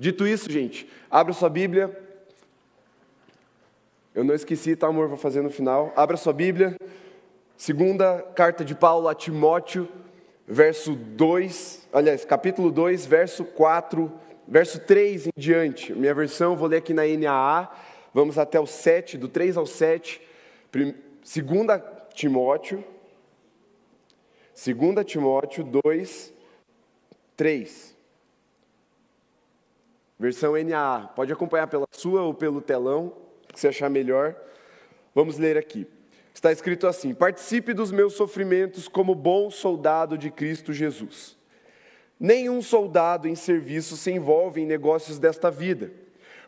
Dito isso, gente, abra sua Bíblia. Eu não esqueci, tá, amor? Vou fazer no final. Abra sua Bíblia. Segunda carta de Paulo a Timóteo, capítulo 2, verso 4, verso 3 em diante. Minha versão, vou ler aqui na NAA. Vamos até o 7, do 3 ao 7. Segunda Timóteo 2, 3. Versão NAA. Pode acompanhar pela sua ou pelo telão, que você achar melhor. Vamos ler aqui. Está escrito assim: participe dos meus sofrimentos como bom soldado de Cristo Jesus. Nenhum soldado em serviço se envolve em negócios desta vida,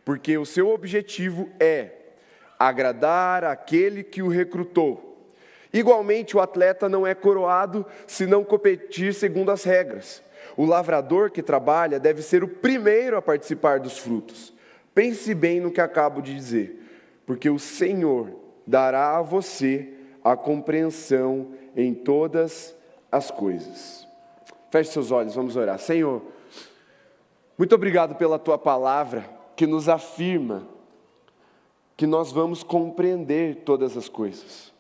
porque o seu objetivo é agradar aquele que o recrutou. Igualmente, o atleta não é coroado se não competir segundo as regras. O lavrador que trabalha deve ser o primeiro a participar dos frutos. Pense bem no que acabo de dizer, porque o Senhor dará a você a compreensão em todas as coisas. Feche seus olhos, vamos orar. Senhor, muito obrigado pela Tua palavra, que nos afirma que nós vamos compreender todas as coisas,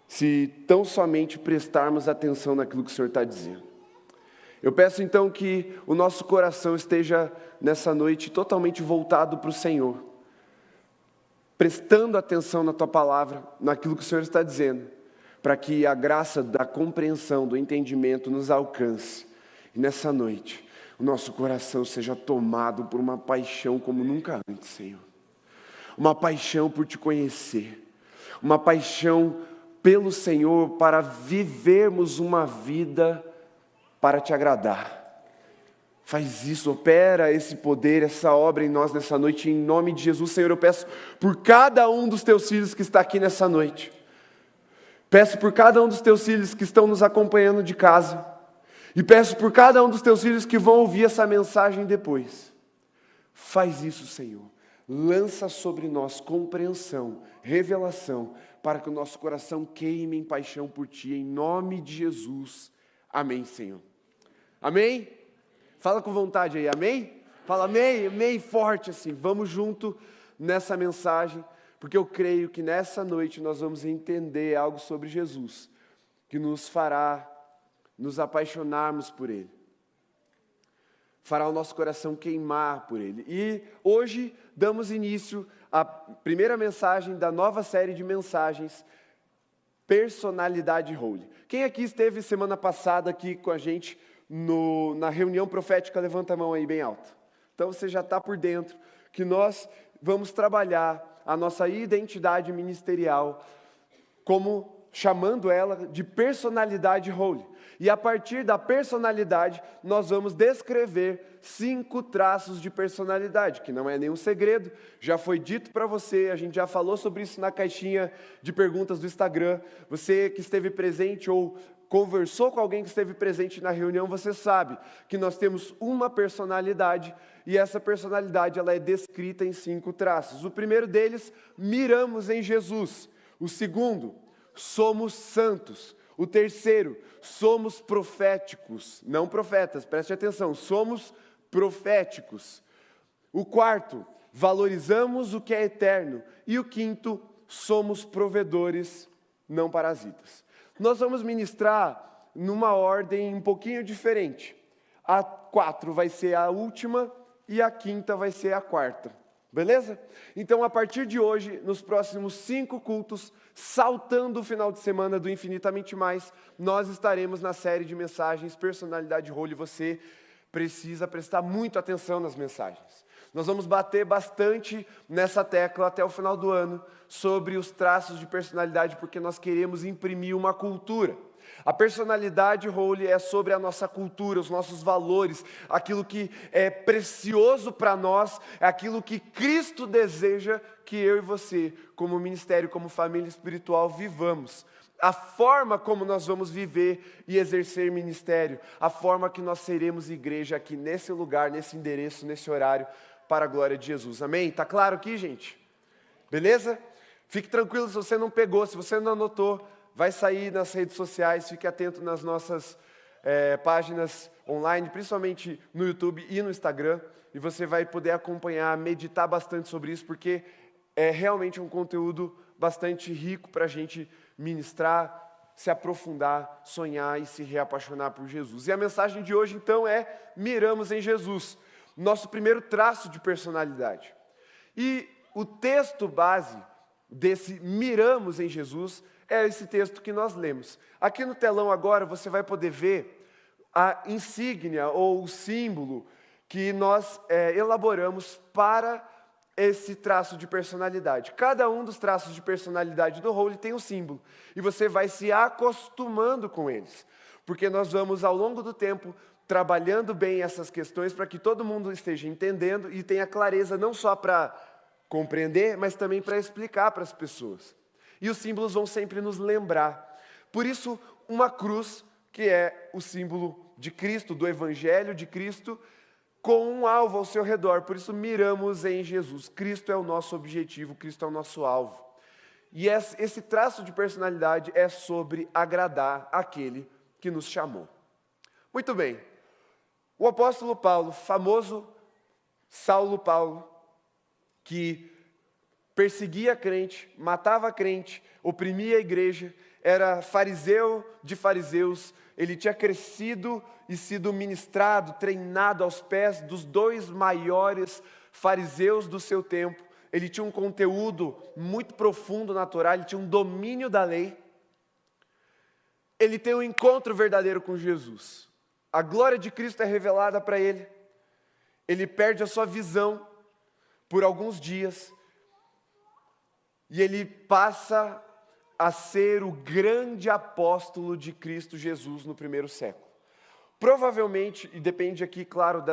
se tão somente prestarmos atenção naquilo que o Senhor está dizendo. Eu peço então que o nosso coração esteja nessa noite totalmente voltado para o Senhor, prestando atenção na Tua palavra, naquilo que o Senhor está dizendo, para que a graça da compreensão, do entendimento nos alcance. E nessa noite, o nosso coração seja tomado por uma paixão como nunca antes, Senhor. Uma paixão por Te conhecer, uma paixão pelo Senhor para vivermos uma vida para Te agradar. Faz isso, opera esse poder, essa obra em nós nessa noite, em nome de Jesus. Senhor, eu peço por cada um dos Teus filhos que está aqui nessa noite. Peço por cada um dos Teus filhos que estão nos acompanhando de casa. E peço por cada um dos Teus filhos que vão ouvir essa mensagem depois. Faz isso, Senhor. Lança sobre nós compreensão, revelação, para que o nosso coração queime em paixão por Ti, em nome de Jesus. Amém, Senhor. Amém? Fala com vontade aí, amém? Fala amém, amém, forte assim. Vamos junto nessa mensagem, porque eu creio que nessa noite nós vamos entender algo sobre Jesus, que nos fará nos apaixonarmos por Ele. Fará o nosso coração queimar por Ele. E hoje damos início à primeira mensagem da nova série de mensagens, Personalidade Holy. Quem aqui esteve semana passada aqui com a gente na reunião profética? Levanta a mão aí bem alto. Então você já está por dentro que nós vamos trabalhar a nossa identidade ministerial, como chamando ela de personalidade holy. E a partir da personalidade, nós vamos descrever 5 traços de personalidade, que não é nenhum segredo, já foi dito para você, a gente já falou sobre isso na caixinha de perguntas do Instagram. Você que esteve presente ou conversou com alguém que esteve presente na reunião, você sabe que nós temos uma personalidade, e essa personalidade ela é descrita em 5 traços. O primeiro deles, miramos em Jesus. O segundo, somos santos. O terceiro, somos proféticos, não profetas, preste atenção, somos proféticos. O quarto, valorizamos o que é eterno. E o quinto, somos provedores, não parasitas. Nós vamos ministrar numa ordem um pouquinho diferente. A 4 vai ser a última e a quinta vai ser a quarta. Beleza? Então, a partir de hoje, nos próximos 5 cultos, saltando o final de semana do Infinitamente Mais, nós estaremos na série de mensagens Personalidade Holy. Você precisa prestar muito atenção nas mensagens. Nós vamos bater bastante nessa tecla até o final do ano sobre os traços de personalidade, porque nós queremos imprimir uma cultura. A personalidade holy é sobre a nossa cultura, os nossos valores, aquilo que é precioso para nós, é aquilo que Cristo deseja que eu e você, como ministério, como família espiritual, vivamos. A forma como nós vamos viver e exercer ministério, a forma que nós seremos igreja aqui nesse lugar, nesse endereço, nesse horário, para a glória de Jesus. Amém? Tá claro aqui, gente? Beleza? Fique tranquilo se você não pegou, se você não anotou, vai sair nas redes sociais, fique atento nas nossas páginas online, principalmente no YouTube e no Instagram, e você vai poder acompanhar, meditar bastante sobre isso, porque é realmente um conteúdo bastante rico para a gente ministrar, se aprofundar, sonhar e se reapaixonar por Jesus. E a mensagem de hoje, então, é miramos em Jesus, nosso primeiro traço de personalidade. E o texto base desse miramos em Jesus é esse texto que nós lemos. Aqui no telão agora você vai poder ver a insígnia ou o símbolo que nós elaboramos para esse traço de personalidade. Cada um dos traços de personalidade do Holy tem um símbolo, e você vai se acostumando com eles, porque nós vamos ao longo do tempo trabalhando bem essas questões para que todo mundo esteja entendendo e tenha clareza não só para compreender, mas também para explicar para as pessoas. E os símbolos vão sempre nos lembrar. Por isso, uma cruz, que é o símbolo de Cristo, do Evangelho de Cristo, com um alvo ao seu redor. Por isso, miramos em Jesus. Cristo é o nosso objetivo, Cristo é o nosso alvo. E esse traço de personalidade é sobre agradar aquele que nos chamou. Muito bem. O apóstolo Paulo, famoso Saulo Paulo, que perseguia crente, matava crente, oprimia a igreja, era fariseu de fariseus, ele tinha crescido e sido ministrado, treinado aos pés dos dois maiores fariseus do seu tempo. Ele tinha um conteúdo muito profundo na Torá, ele tinha um domínio da lei. Ele tem um encontro verdadeiro com Jesus. A glória de Cristo é revelada para ele. Ele perde a sua visão por alguns dias. E ele passa a ser o grande apóstolo de Cristo Jesus no primeiro século. Provavelmente, e depende aqui, claro,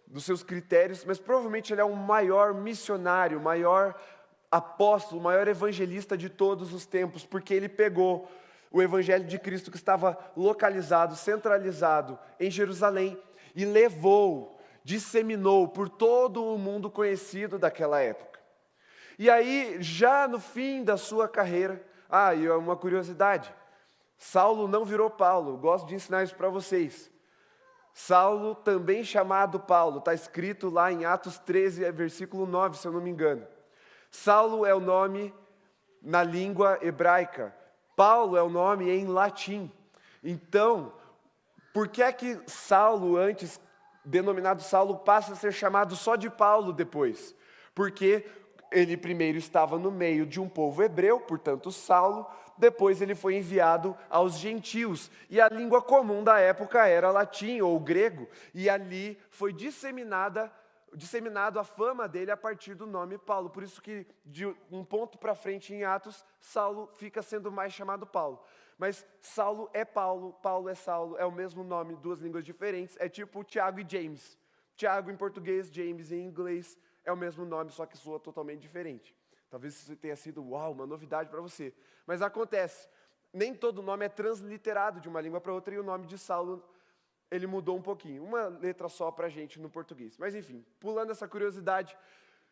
dos seus critérios, mas provavelmente ele é o maior missionário, o maior apóstolo, o maior evangelista de todos os tempos, porque ele pegou o evangelho de Cristo que estava localizado, centralizado em Jerusalém e levou, disseminou por todo o mundo conhecido daquela época. E aí, já no fim da sua carreira, e uma curiosidade, Saulo não virou Paulo, gosto de ensinar isso para vocês. Saulo, também chamado Paulo, está escrito lá em Atos 13, versículo 9, se eu não me engano. Saulo é o nome na língua hebraica, Paulo é o nome em latim. Então, por que é que Saulo, antes denominado Saulo, passa a ser chamado só de Paulo depois? Porque ele primeiro estava no meio de um povo hebreu, portanto Saulo, depois ele foi enviado aos gentios, e a língua comum da época era latim ou grego, e ali foi disseminado a fama dele a partir do nome Paulo. Por isso que de um ponto para frente em Atos, Saulo fica sendo mais chamado Paulo. Mas Saulo é Paulo, Paulo é Saulo, é o mesmo nome, duas línguas diferentes, é tipo Tiago e James. Tiago em português, James em inglês, é o mesmo nome, só que soa totalmente diferente. Talvez isso tenha sido, uma novidade para você. Mas acontece, nem todo nome é transliterado de uma língua para outra, e o nome de Saulo, ele mudou um pouquinho. Uma letra só para a gente no português. Mas enfim, pulando essa curiosidade,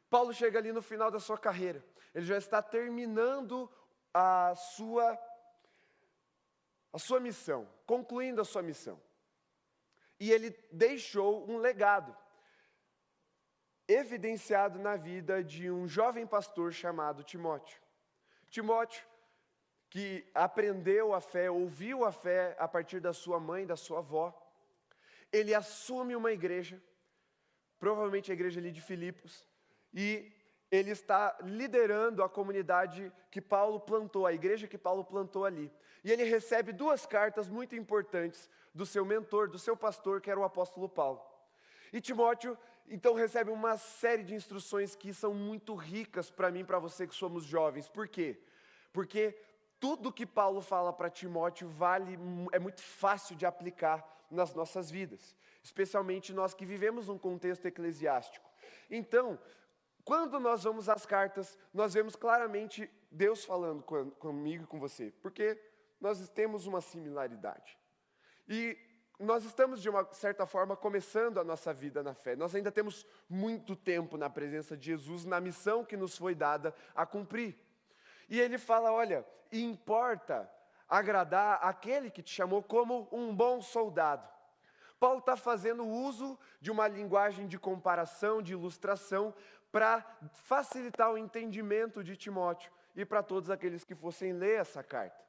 Paulo chega ali no final da sua carreira. Ele já está terminando a sua missão, concluindo a sua missão. E ele deixou um legado, evidenciado na vida de um jovem pastor chamado Timóteo. Timóteo, que aprendeu a fé, ouviu a fé a partir da sua mãe, da sua avó. Ele assume uma igreja, provavelmente a igreja ali de Filipos, e ele está liderando a comunidade que Paulo plantou, a igreja que Paulo plantou ali. E ele recebe duas cartas muito importantes do seu mentor, do seu pastor, que era o apóstolo Paulo. E Timóteo, então, recebe uma série de instruções que são muito ricas para mim e para você que somos jovens. Por quê? Porque tudo que Paulo fala para Timóteo é muito fácil de aplicar nas nossas vidas, especialmente nós que vivemos um contexto eclesiástico. Então, quando nós vamos às cartas, nós vemos claramente Deus falando comigo e com você, porque nós temos uma similaridade. E nós estamos, de uma certa forma, começando a nossa vida na fé. Nós ainda temos muito tempo na presença de Jesus, na missão que nos foi dada a cumprir. E ele fala, olha, importa agradar aquele que te chamou como um bom soldado. Paulo está fazendo uso de uma linguagem de comparação, de ilustração, para facilitar o entendimento de Timóteo e para todos aqueles que fossem ler essa carta.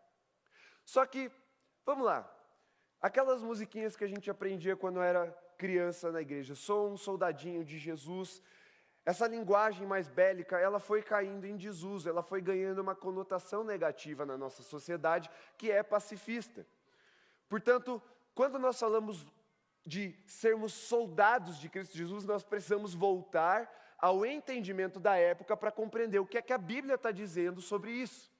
Só que, vamos lá, aquelas musiquinhas que a gente aprendia quando era criança na igreja, sou um soldadinho de Jesus, essa linguagem mais bélica, ela foi caindo em desuso, ela foi ganhando uma conotação negativa na nossa sociedade, que é pacifista. Portanto, quando nós falamos de sermos soldados de Cristo Jesus, nós precisamos voltar ao entendimento da época para compreender o que é que a Bíblia está dizendo sobre isso.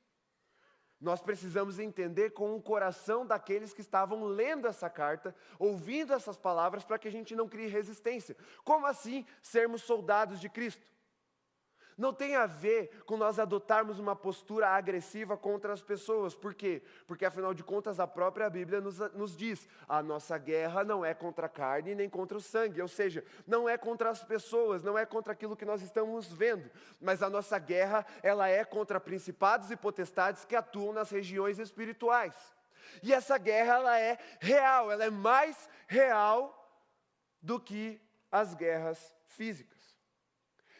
Nós precisamos entender com o coração daqueles que estavam lendo essa carta, ouvindo essas palavras, para que a gente não crie resistência. Como assim sermos soldados de Cristo? Não tem a ver com nós adotarmos uma postura agressiva contra as pessoas. Por quê? Porque, afinal de contas, a própria Bíblia nos diz: a nossa guerra não é contra a carne nem contra o sangue. Ou seja, não é contra as pessoas, não é contra aquilo que nós estamos vendo. Mas a nossa guerra, ela é contra principados e potestades que atuam nas regiões espirituais. E essa guerra, ela é real, ela é mais real do que as guerras físicas.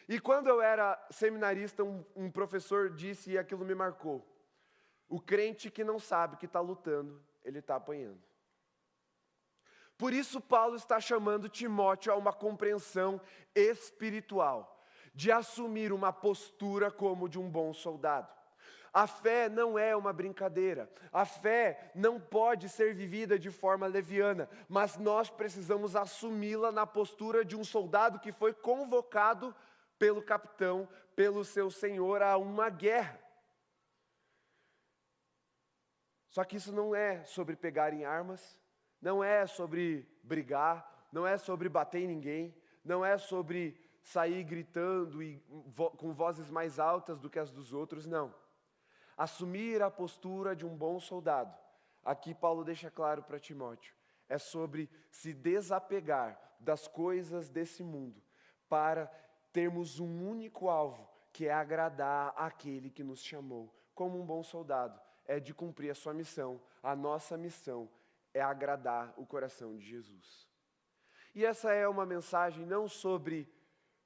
E quando eu era seminarista, um professor disse, e aquilo me marcou: o crente que não sabe que está lutando, ele está apanhando. Por isso Paulo está chamando Timóteo a uma compreensão espiritual, de assumir uma postura como de um bom soldado. A fé não é uma brincadeira, a fé não pode ser vivida de forma leviana, mas nós precisamos assumi-la na postura de um soldado que foi convocado pelo capitão, pelo seu senhor, a uma guerra. Só que isso não é sobre pegar em armas, não é sobre brigar, não é sobre bater em ninguém, não é sobre sair gritando e com vozes mais altas do que as dos outros, não. Assumir a postura de um bom soldado, aqui Paulo deixa claro para Timóteo, é sobre se desapegar das coisas desse mundo, para termos um único alvo, que é agradar aquele que nos chamou. Como um bom soldado, é de cumprir a sua missão. A nossa missão é agradar o coração de Jesus. E essa é uma mensagem não sobre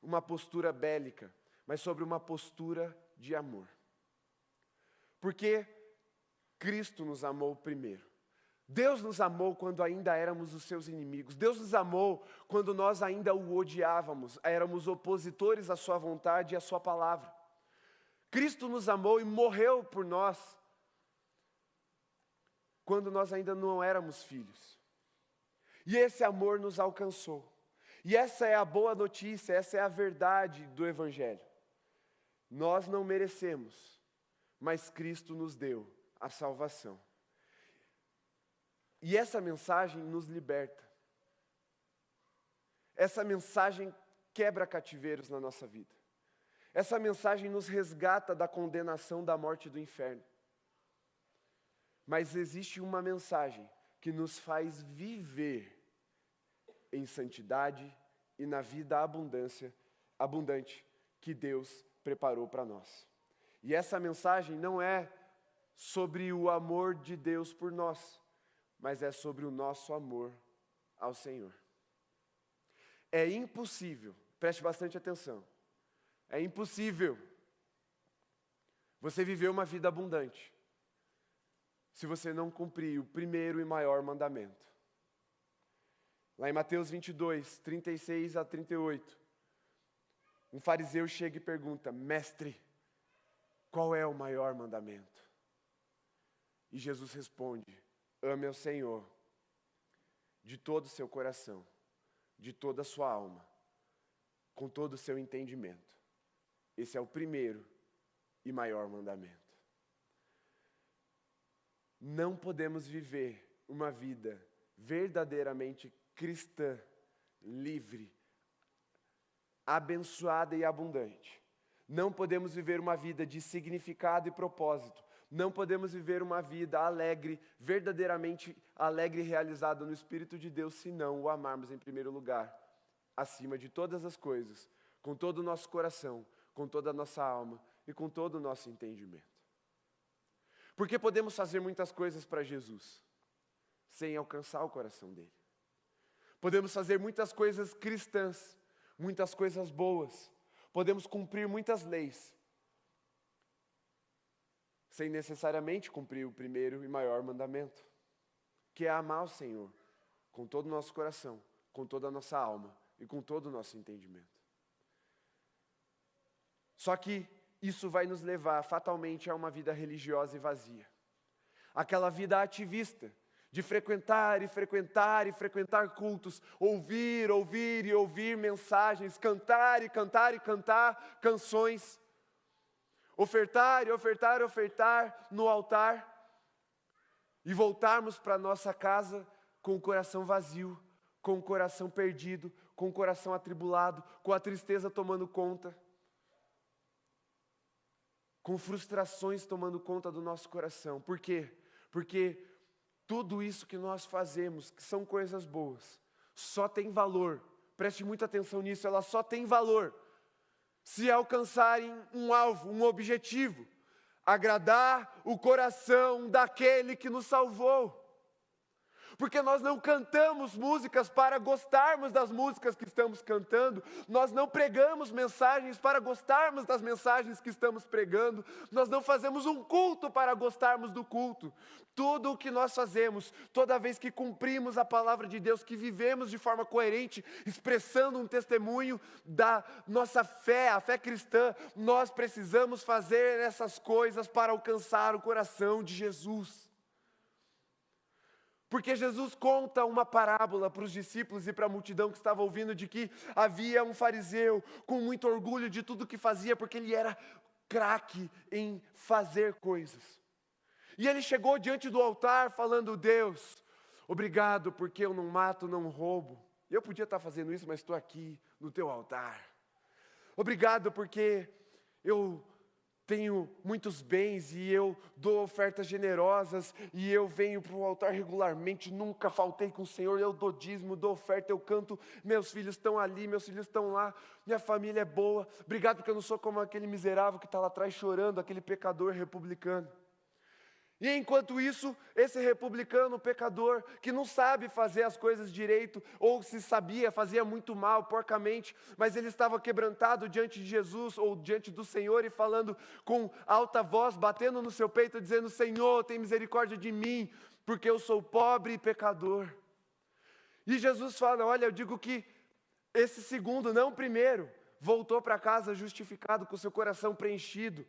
uma postura bélica, mas sobre uma postura de amor. Porque Cristo nos amou primeiro. Deus nos amou quando ainda éramos os seus inimigos. Deus nos amou quando nós ainda o odiávamos, éramos opositores à sua vontade e à sua palavra. Cristo nos amou e morreu por nós quando nós ainda não éramos filhos. E esse amor nos alcançou. E essa é a boa notícia, essa é a verdade do Evangelho. Nós não merecemos, mas Cristo nos deu a salvação. E essa mensagem nos liberta. Essa mensagem quebra cativeiros na nossa vida. Essa mensagem nos resgata da condenação da morte e do inferno. Mas existe uma mensagem que nos faz viver em santidade e na vida abundante que Deus preparou para nós. E essa mensagem não é sobre o amor de Deus por nós, mas é sobre o nosso amor ao Senhor. É impossível, preste bastante atenção, é impossível você viver uma vida abundante se você não cumprir o primeiro e maior mandamento. Lá em Mateus 22, 36 a 38, um fariseu chega e pergunta: mestre, qual é o maior mandamento? E Jesus responde: ame ao Senhor de todo o seu coração, de toda a sua alma, com todo o seu entendimento. Esse é o primeiro e maior mandamento. Não podemos viver uma vida verdadeiramente cristã, livre, abençoada e abundante. Não podemos viver uma vida de significado e propósito. Não podemos viver uma vida alegre, verdadeiramente alegre e realizada no Espírito de Deus, se não o amarmos em primeiro lugar, acima de todas as coisas, com todo o nosso coração, com toda a nossa alma e com todo o nosso entendimento. Porque podemos fazer muitas coisas para Jesus, sem alcançar o coração dele. Podemos fazer muitas coisas cristãs, muitas coisas boas. Podemos cumprir muitas leis, sem necessariamente cumprir o primeiro e maior mandamento, que é amar o Senhor com todo o nosso coração, com toda a nossa alma e com todo o nosso entendimento. Só que isso vai nos levar fatalmente a uma vida religiosa e vazia. Aquela vida ativista, de frequentar e frequentar e frequentar cultos, ouvir e ouvir mensagens, cantar e cantar e cantar canções, ofertar e ofertar e ofertar no altar e voltarmos para nossa casa com o coração vazio, com o coração perdido, com o coração atribulado, com a tristeza tomando conta, com frustrações tomando conta do nosso coração. Por quê? Porque tudo isso que nós fazemos, que são coisas boas, só tem valor, preste muita atenção nisso, ela só tem valor se alcançarem um alvo, um objetivo, agradar o coração daquele que nos salvou. Porque nós não cantamos músicas para gostarmos das músicas que estamos cantando, nós não pregamos mensagens para gostarmos das mensagens que estamos pregando, nós não fazemos um culto para gostarmos do culto. Tudo o que nós fazemos, toda vez que cumprimos a palavra de Deus, que vivemos de forma coerente, expressando um testemunho da nossa fé, a fé cristã, nós precisamos fazer essas coisas para alcançar o coração de Jesus. Porque Jesus conta uma parábola para os discípulos e para a multidão que estava ouvindo de que havia um fariseu com muito orgulho de tudo que fazia, porque ele era craque em fazer coisas. E ele chegou diante do altar falando: Deus, obrigado porque eu não mato, não roubo. Eu podia estar fazendo isso, mas estou aqui no teu altar. Obrigado porque eu tenho muitos bens e eu dou ofertas generosas e eu venho para o altar regularmente, nunca faltei com o Senhor, eu dou dízimo, dou oferta, eu canto, meus filhos estão ali, meus filhos estão lá, minha família é boa. Obrigado porque eu não sou como aquele miserável que está lá atrás chorando, aquele pecador republicano. E enquanto isso, esse republicano, pecador, que não sabe fazer as coisas direito, ou se sabia, fazia muito mal, porcamente, mas ele estava quebrantado diante de Jesus, ou diante do Senhor, e falando com alta voz, batendo no seu peito, dizendo: Senhor, tem misericórdia de mim, porque eu sou pobre e pecador. E Jesus fala: olha, eu digo que esse segundo, não o primeiro, voltou para casa justificado, com seu coração preenchido,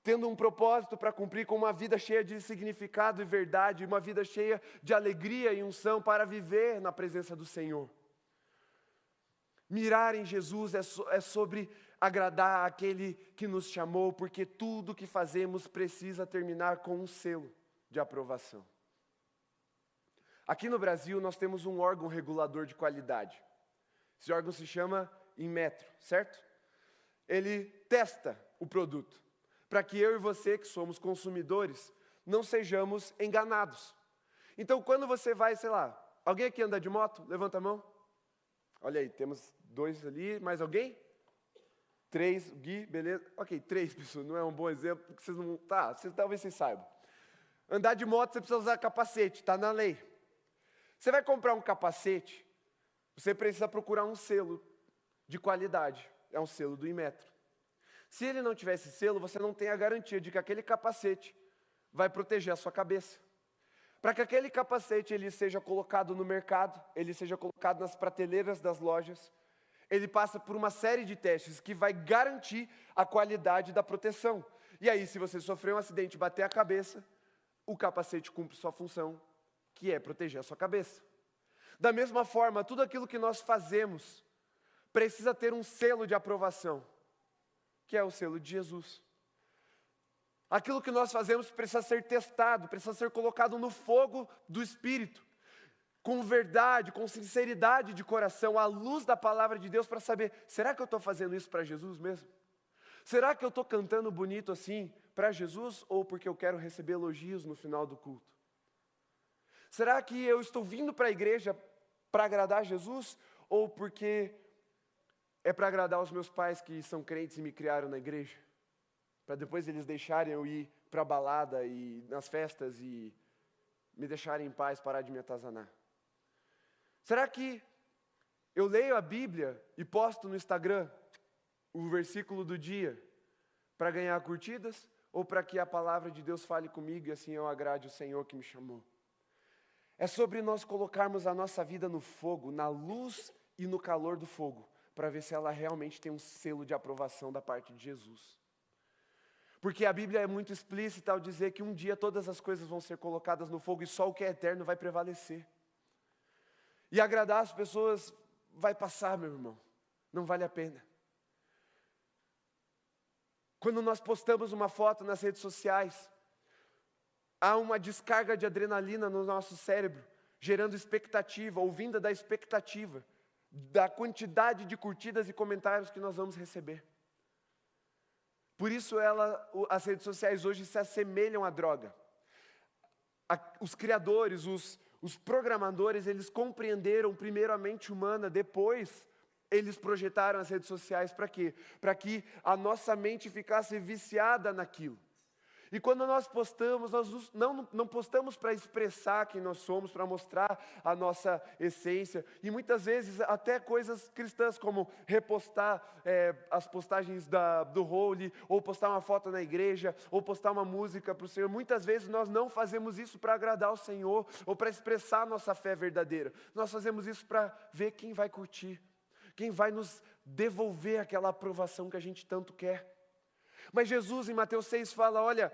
tendo um propósito para cumprir, com uma vida cheia de significado e verdade, uma vida cheia de alegria e unção para viver na presença do Senhor. Mirar em Jesus é sobre agradar aquele que nos chamou, porque tudo que fazemos precisa terminar com um selo de aprovação. Aqui no Brasil nós temos um órgão regulador de qualidade. Esse órgão se chama Inmetro, certo? Ele testa o produto, para que eu e você, que somos consumidores, não sejamos enganados. Então, quando você vai, sei lá, alguém aqui anda de moto? Levanta a mão. Olha aí, temos 2 ali, mais alguém? 3, Gui, beleza? Ok, 3 pessoas, não é um bom exemplo, porque vocês não... Tá, talvez vocês saibam. Andar de moto, você precisa usar capacete, está na lei. Você vai comprar um capacete, você precisa procurar um selo de qualidade, é um selo do Inmetro. Se ele não tiver esse selo, você não tem a garantia de que aquele capacete vai proteger a sua cabeça. Para que aquele capacete ele seja colocado no mercado, ele seja colocado nas prateleiras das lojas, ele passa por uma série de testes que vai garantir a qualidade da proteção. E aí, se você sofrer um acidente e bater a cabeça, o capacete cumpre sua função, que é proteger a sua cabeça. Da mesma forma, tudo aquilo que nós fazemos precisa ter um selo de aprovação, que é o selo de Jesus. Aquilo que nós fazemos precisa ser testado, precisa ser colocado no fogo do Espírito, com verdade, com sinceridade de coração, à luz da palavra de Deus, para saber: será que eu estou fazendo isso para Jesus mesmo? Será que eu estou cantando bonito assim para Jesus, ou porque eu quero receber elogios no final do culto? Será que eu estou vindo para a igreja para agradar Jesus, ou porque é para agradar os meus pais que são crentes e me criaram na igreja? Para depois eles deixarem eu ir para a balada e nas festas e me deixarem em paz, parar de me atazanar? Será que Eu leio a Bíblia e posto no Instagram o versículo do dia para ganhar curtidas ou para que a palavra de Deus fale comigo e assim eu agrade o Senhor que me chamou? É sobre nós colocarmos a nossa vida no fogo, na luz e no calor do fogo, para ver se ela realmente tem um selo de aprovação da parte de Jesus. Porque a Bíblia é muito explícita ao dizer que um dia todas as coisas vão ser colocadas no fogo e só o que é eterno vai prevalecer. E agradar as pessoas vai passar, meu irmão. Não vale a pena. Quando nós postamos uma foto nas redes sociais, há uma descarga de adrenalina no nosso cérebro, gerando expectativa, ou vinda da expectativa, da quantidade de curtidas e comentários que nós vamos receber. Por isso as redes sociais hoje se assemelham à droga. Os criadores, os programadores, eles compreenderam primeiro a mente humana, depois eles projetaram as redes sociais para quê? Para que a nossa mente ficasse viciada naquilo. E quando nós postamos, nós não postamos para expressar quem nós somos, para mostrar a nossa essência. E muitas vezes até coisas cristãs, como repostar as postagens do Holy, ou postar uma foto na igreja, ou postar uma música para o Senhor. Muitas vezes nós não fazemos isso para agradar o Senhor, ou para expressar a nossa fé verdadeira. Nós fazemos isso para ver quem vai curtir, quem vai nos devolver aquela aprovação que a gente tanto quer. Mas Jesus em Mateus 6 fala, olha,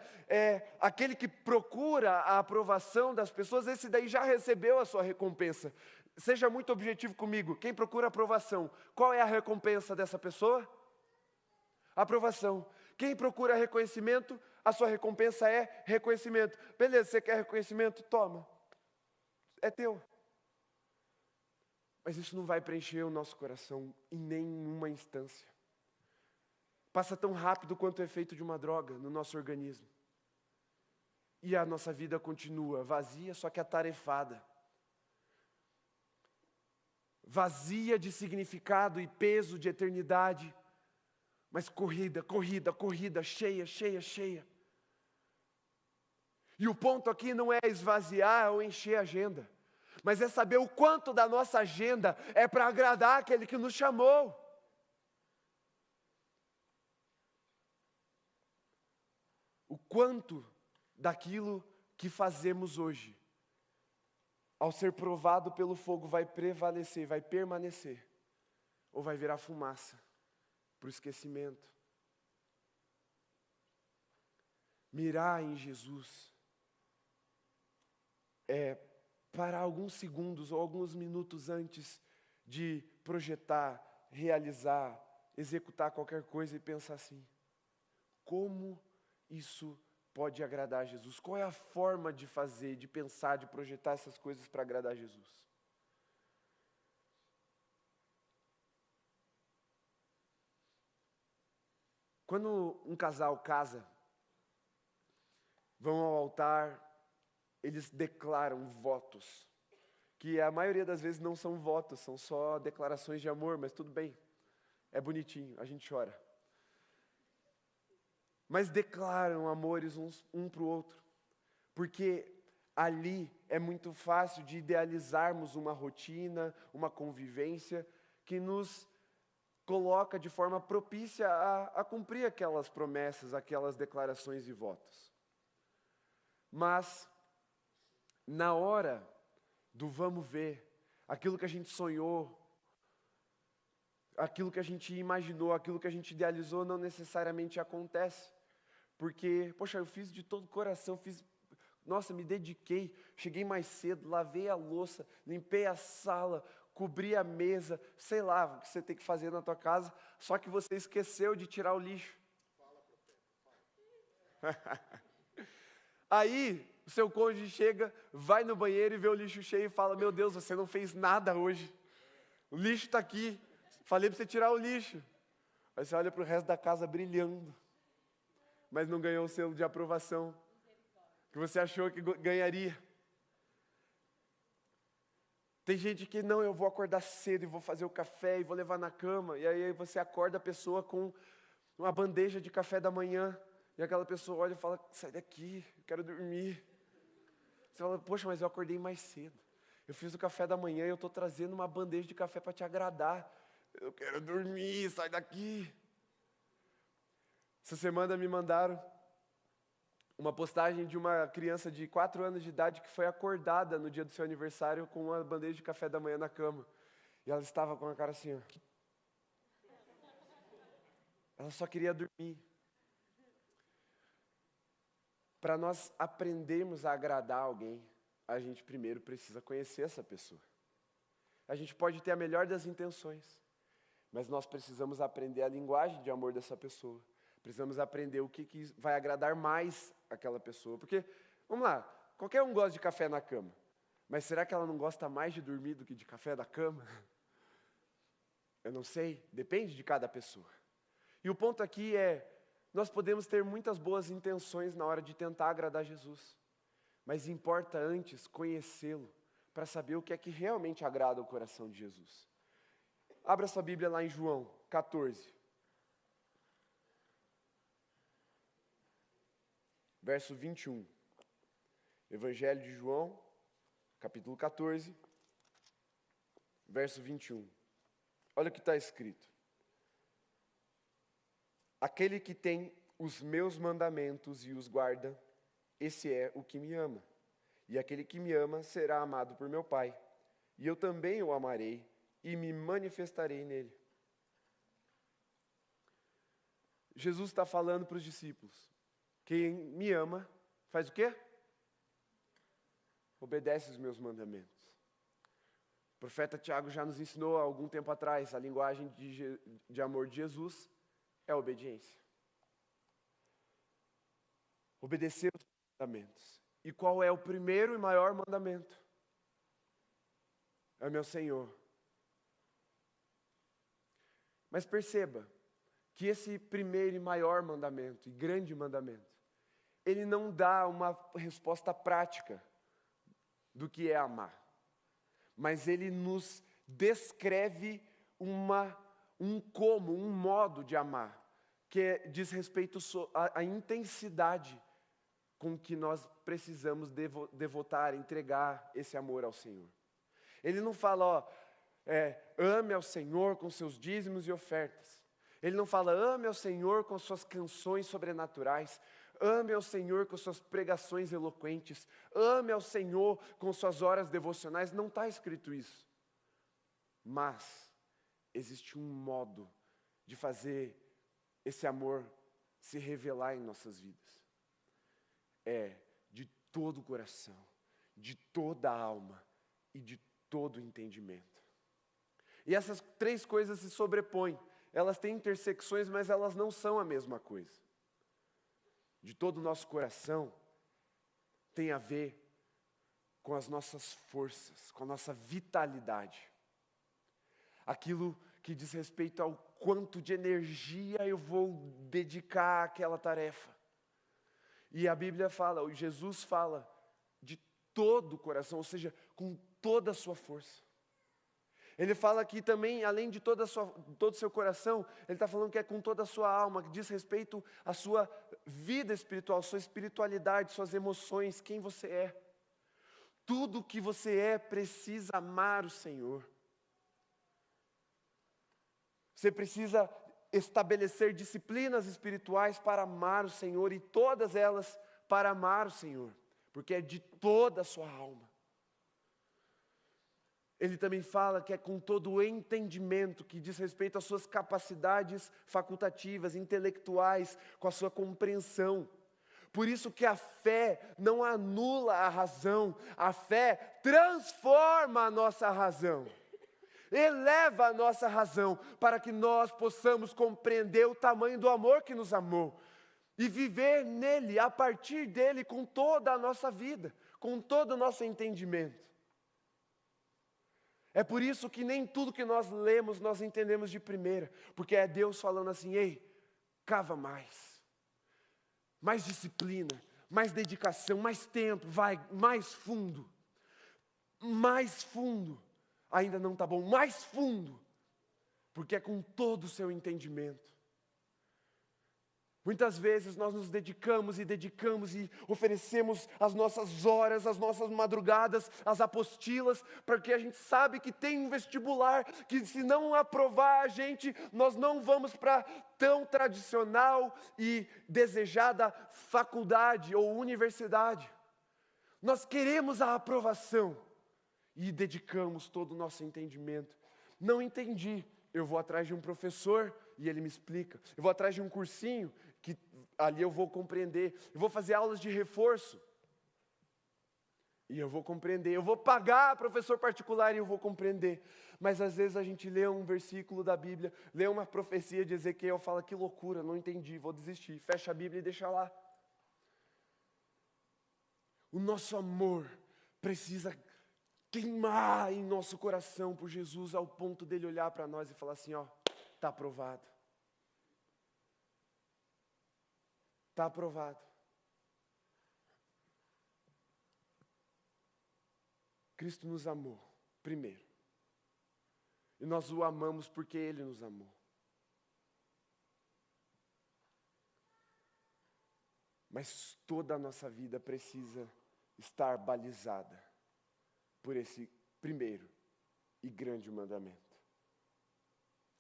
aquele que procura a aprovação das pessoas, esse daí já recebeu a sua recompensa. Seja muito objetivo comigo, quem procura aprovação, qual é a recompensa dessa pessoa? Aprovação. Quem procura reconhecimento, a sua recompensa é reconhecimento. Beleza, você quer reconhecimento? Toma. É teu. Mas isso não vai preencher o nosso coração em nenhuma instância. Passa tão rápido quanto o efeito de uma droga no nosso organismo. E a nossa vida continua vazia, só que atarefada. Vazia de significado e peso de eternidade. Mas corrida, corrida, corrida, cheia, cheia, cheia. E o ponto aqui não é esvaziar ou encher a agenda, mas é saber o quanto da nossa agenda é para agradar aquele que nos chamou. O quanto daquilo que fazemos hoje, ao ser provado pelo fogo, vai prevalecer, vai permanecer, ou vai virar fumaça para o esquecimento. Mirar em Jesus é parar alguns segundos ou alguns minutos antes de projetar, realizar, executar qualquer coisa e pensar assim: como isso pode agradar a Jesus? Qual é a forma de fazer, de pensar, de projetar essas coisas para agradar a Jesus? Quando um casal casa, vão ao altar, eles declaram votos, que a maioria das vezes não são votos, são só declarações de amor, mas tudo bem, é bonitinho, a gente chora. Mas declaram amores um para o outro, porque ali é muito fácil de idealizarmos uma rotina, uma convivência que nos coloca de forma propícia a cumprir aquelas promessas, aquelas declarações e votos. Mas, na hora do vamos ver, aquilo que a gente sonhou, aquilo que a gente imaginou, aquilo que a gente idealizou não necessariamente acontece. Porque, poxa, eu fiz de todo o coração, nossa, me dediquei, cheguei mais cedo, lavei a louça, limpei a sala, cobri a mesa, sei lá o que você tem que fazer na tua casa, só que você esqueceu de tirar o lixo. Aí, o seu cônjuge chega, vai no banheiro e vê o lixo cheio e fala: meu Deus, você não fez nada hoje. O lixo está aqui. Falei para você tirar o lixo. Aí você olha para o resto da casa brilhando, mas não ganhou o selo de aprovação que você achou que ganharia. Tem gente que, não, eu vou acordar cedo e vou fazer o café e vou levar na cama. E aí você acorda a pessoa com uma bandeja de café da manhã. E aquela pessoa olha e fala: sai daqui, eu quero dormir. Você fala: poxa, mas eu acordei mais cedo. eu fiz o café da manhã e eu estou trazendo uma bandeja de café para te agradar. Eu quero dormir, sai daqui. Essa semana me mandaram uma postagem de uma criança de 4 anos de idade que foi acordada no dia do seu aniversário com uma bandeja de café da manhã na cama. E ela estava com a cara assim, ó. Ela só queria dormir. Para nós aprendermos a agradar alguém, a gente primeiro precisa conhecer essa pessoa. A gente pode ter a melhor das intenções, mas nós precisamos aprender a linguagem de amor dessa pessoa. Precisamos aprender o que vai agradar mais aquela pessoa. Porque, vamos lá, qualquer um gosta de café na cama, mas será que ela não gosta mais de dormir do que de café da cama? Eu não sei, depende de cada pessoa. E o ponto aqui é, nós podemos ter muitas boas intenções na hora de tentar agradar Jesus, mas importa antes conhecê-lo, para saber o que é que realmente agrada o coração de Jesus. Abra sua Bíblia lá em João 14. Verso 21. Evangelho de João, capítulo 14, verso 21. Olha o que está escrito. Aquele que tem os meus mandamentos e os guarda, esse é o que me ama. E aquele que me ama será amado por meu Pai. E eu também o amarei e me manifestarei nele. Jesus está falando para os discípulos. Quem me ama, faz o quê? Obedece os meus mandamentos. O profeta Tiago já nos ensinou há algum tempo atrás, a linguagem de amor de Jesus é a obediência. Obedecer os mandamentos. E qual é o primeiro e maior mandamento? É o meu Senhor. Mas perceba que esse primeiro e maior mandamento, e grande mandamento, ele não dá uma resposta prática do que é amar. Mas ele nos descreve um modo de amar, que diz respeito à intensidade com que nós precisamos devotar, entregar esse amor ao Senhor. Ele não fala, ame ao Senhor com seus dízimos e ofertas. Ele não fala, ame ao Senhor com suas canções sobrenaturais. Ame ao Senhor com suas pregações eloquentes. Ame ao Senhor com suas horas devocionais. Não está escrito isso. Mas existe um modo de fazer esse amor se revelar em nossas vidas. É de todo o coração, de toda a alma e de todo o entendimento. E essas 3 coisas se sobrepõem. Elas têm intersecções, mas elas não são a mesma coisa. De todo o nosso coração tem a ver com as nossas forças, com a nossa vitalidade. Aquilo que diz respeito ao quanto de energia eu vou dedicar àquela tarefa. E a Bíblia fala, Jesus fala, de todo o coração, ou seja, com toda a sua força. Ele fala que também, além de todo o seu coração, ele está falando que é com toda a sua alma, que diz respeito à sua vida espiritual, sua espiritualidade, suas emoções, quem você é. Tudo que você é precisa amar o Senhor. Você precisa estabelecer disciplinas espirituais para amar o Senhor, e todas elas para amar o Senhor, porque é de toda a sua alma. Ele também fala que é com todo o entendimento, que diz respeito às suas capacidades facultativas, intelectuais, com a sua compreensão. Por isso que a fé não anula a razão, a fé transforma a nossa razão. Eleva a nossa razão para que nós possamos compreender o tamanho do amor que nos amou e viver nele, a partir dele, com toda a nossa vida, com todo o nosso entendimento. É por isso que nem tudo que nós lemos nós entendemos de primeira, porque é Deus falando assim, ei, cava mais disciplina, mais dedicação, mais tempo, vai mais fundo, ainda não está bom, mais fundo, porque é com todo o seu entendimento. Muitas vezes nós nos dedicamos e oferecemos as nossas horas, as nossas madrugadas, as apostilas, porque a gente sabe que tem um vestibular, que se não aprovar a gente, nós não vamos para tão tradicional e desejada faculdade ou universidade. Nós queremos a aprovação e dedicamos todo o nosso entendimento. Não entendi, eu vou atrás de um professor e ele me explica. Eu vou atrás de um cursinho que ali eu vou compreender. Eu vou fazer aulas de reforço e eu vou compreender. Eu vou pagar professor particular e eu vou compreender. Mas às vezes a gente lê um versículo da Bíblia, lê uma profecia de Ezequiel, fala que loucura, não entendi, vou desistir. Fecha a Bíblia e deixa lá. O nosso amor precisa queimar em nosso coração por Jesus ao ponto dele olhar para nós e falar assim, ó, está aprovado. Está aprovado. Cristo nos amou primeiro. E nós o amamos porque Ele nos amou. Mas toda a nossa vida precisa estar balizada por esse primeiro e grande mandamento.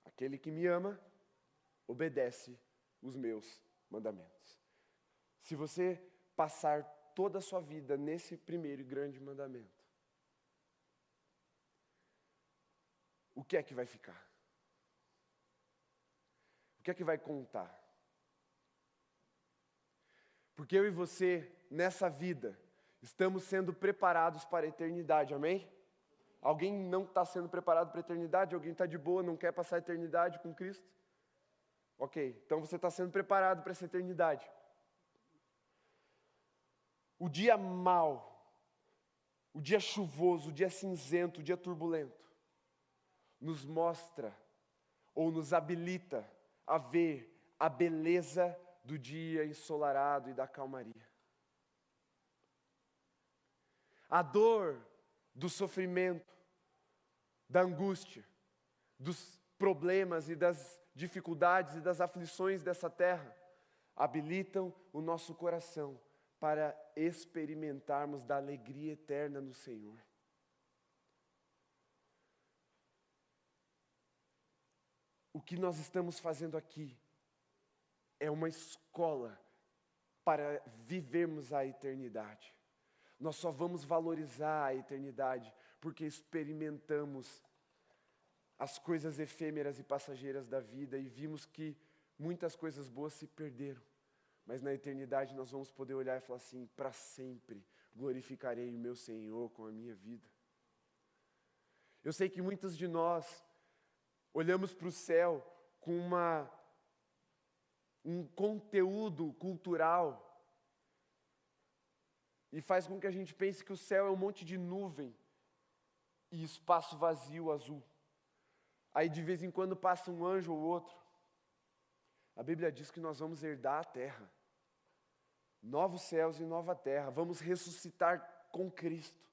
Aquele que me ama, obedece os meus mandamentos. Se você passar toda a sua vida nesse primeiro e grande mandamento, o que é que vai ficar? O que é que vai contar? Porque eu e você, nessa vida, estamos sendo preparados para a eternidade, amém? Alguém não está sendo preparado para a eternidade? Alguém está de boa, não quer passar a eternidade com Cristo? Ok, então você está sendo preparado para essa eternidade. O dia mau, o dia chuvoso, o dia cinzento, o dia turbulento, nos mostra ou nos habilita a ver a beleza do dia ensolarado e da calmaria. A dor do sofrimento, da angústia, dos problemas e das dificuldades e das aflições dessa terra habilitam o nosso coração para experimentarmos da alegria eterna no Senhor. O que nós estamos fazendo aqui é uma escola para vivermos a eternidade. Nós só vamos valorizar a eternidade porque experimentamos as coisas efêmeras e passageiras da vida e vimos que muitas coisas boas se perderam. Mas na eternidade nós vamos poder olhar e falar assim, para sempre glorificarei o meu Senhor com a minha vida. Eu sei que muitos de nós olhamos para o céu com um conteúdo cultural e faz com que a gente pense que o céu é um monte de nuvem e espaço vazio azul. Aí de vez em quando passa um anjo ou outro. A Bíblia diz que nós vamos herdar a terra. Novos céus e nova terra. Vamos ressuscitar com Cristo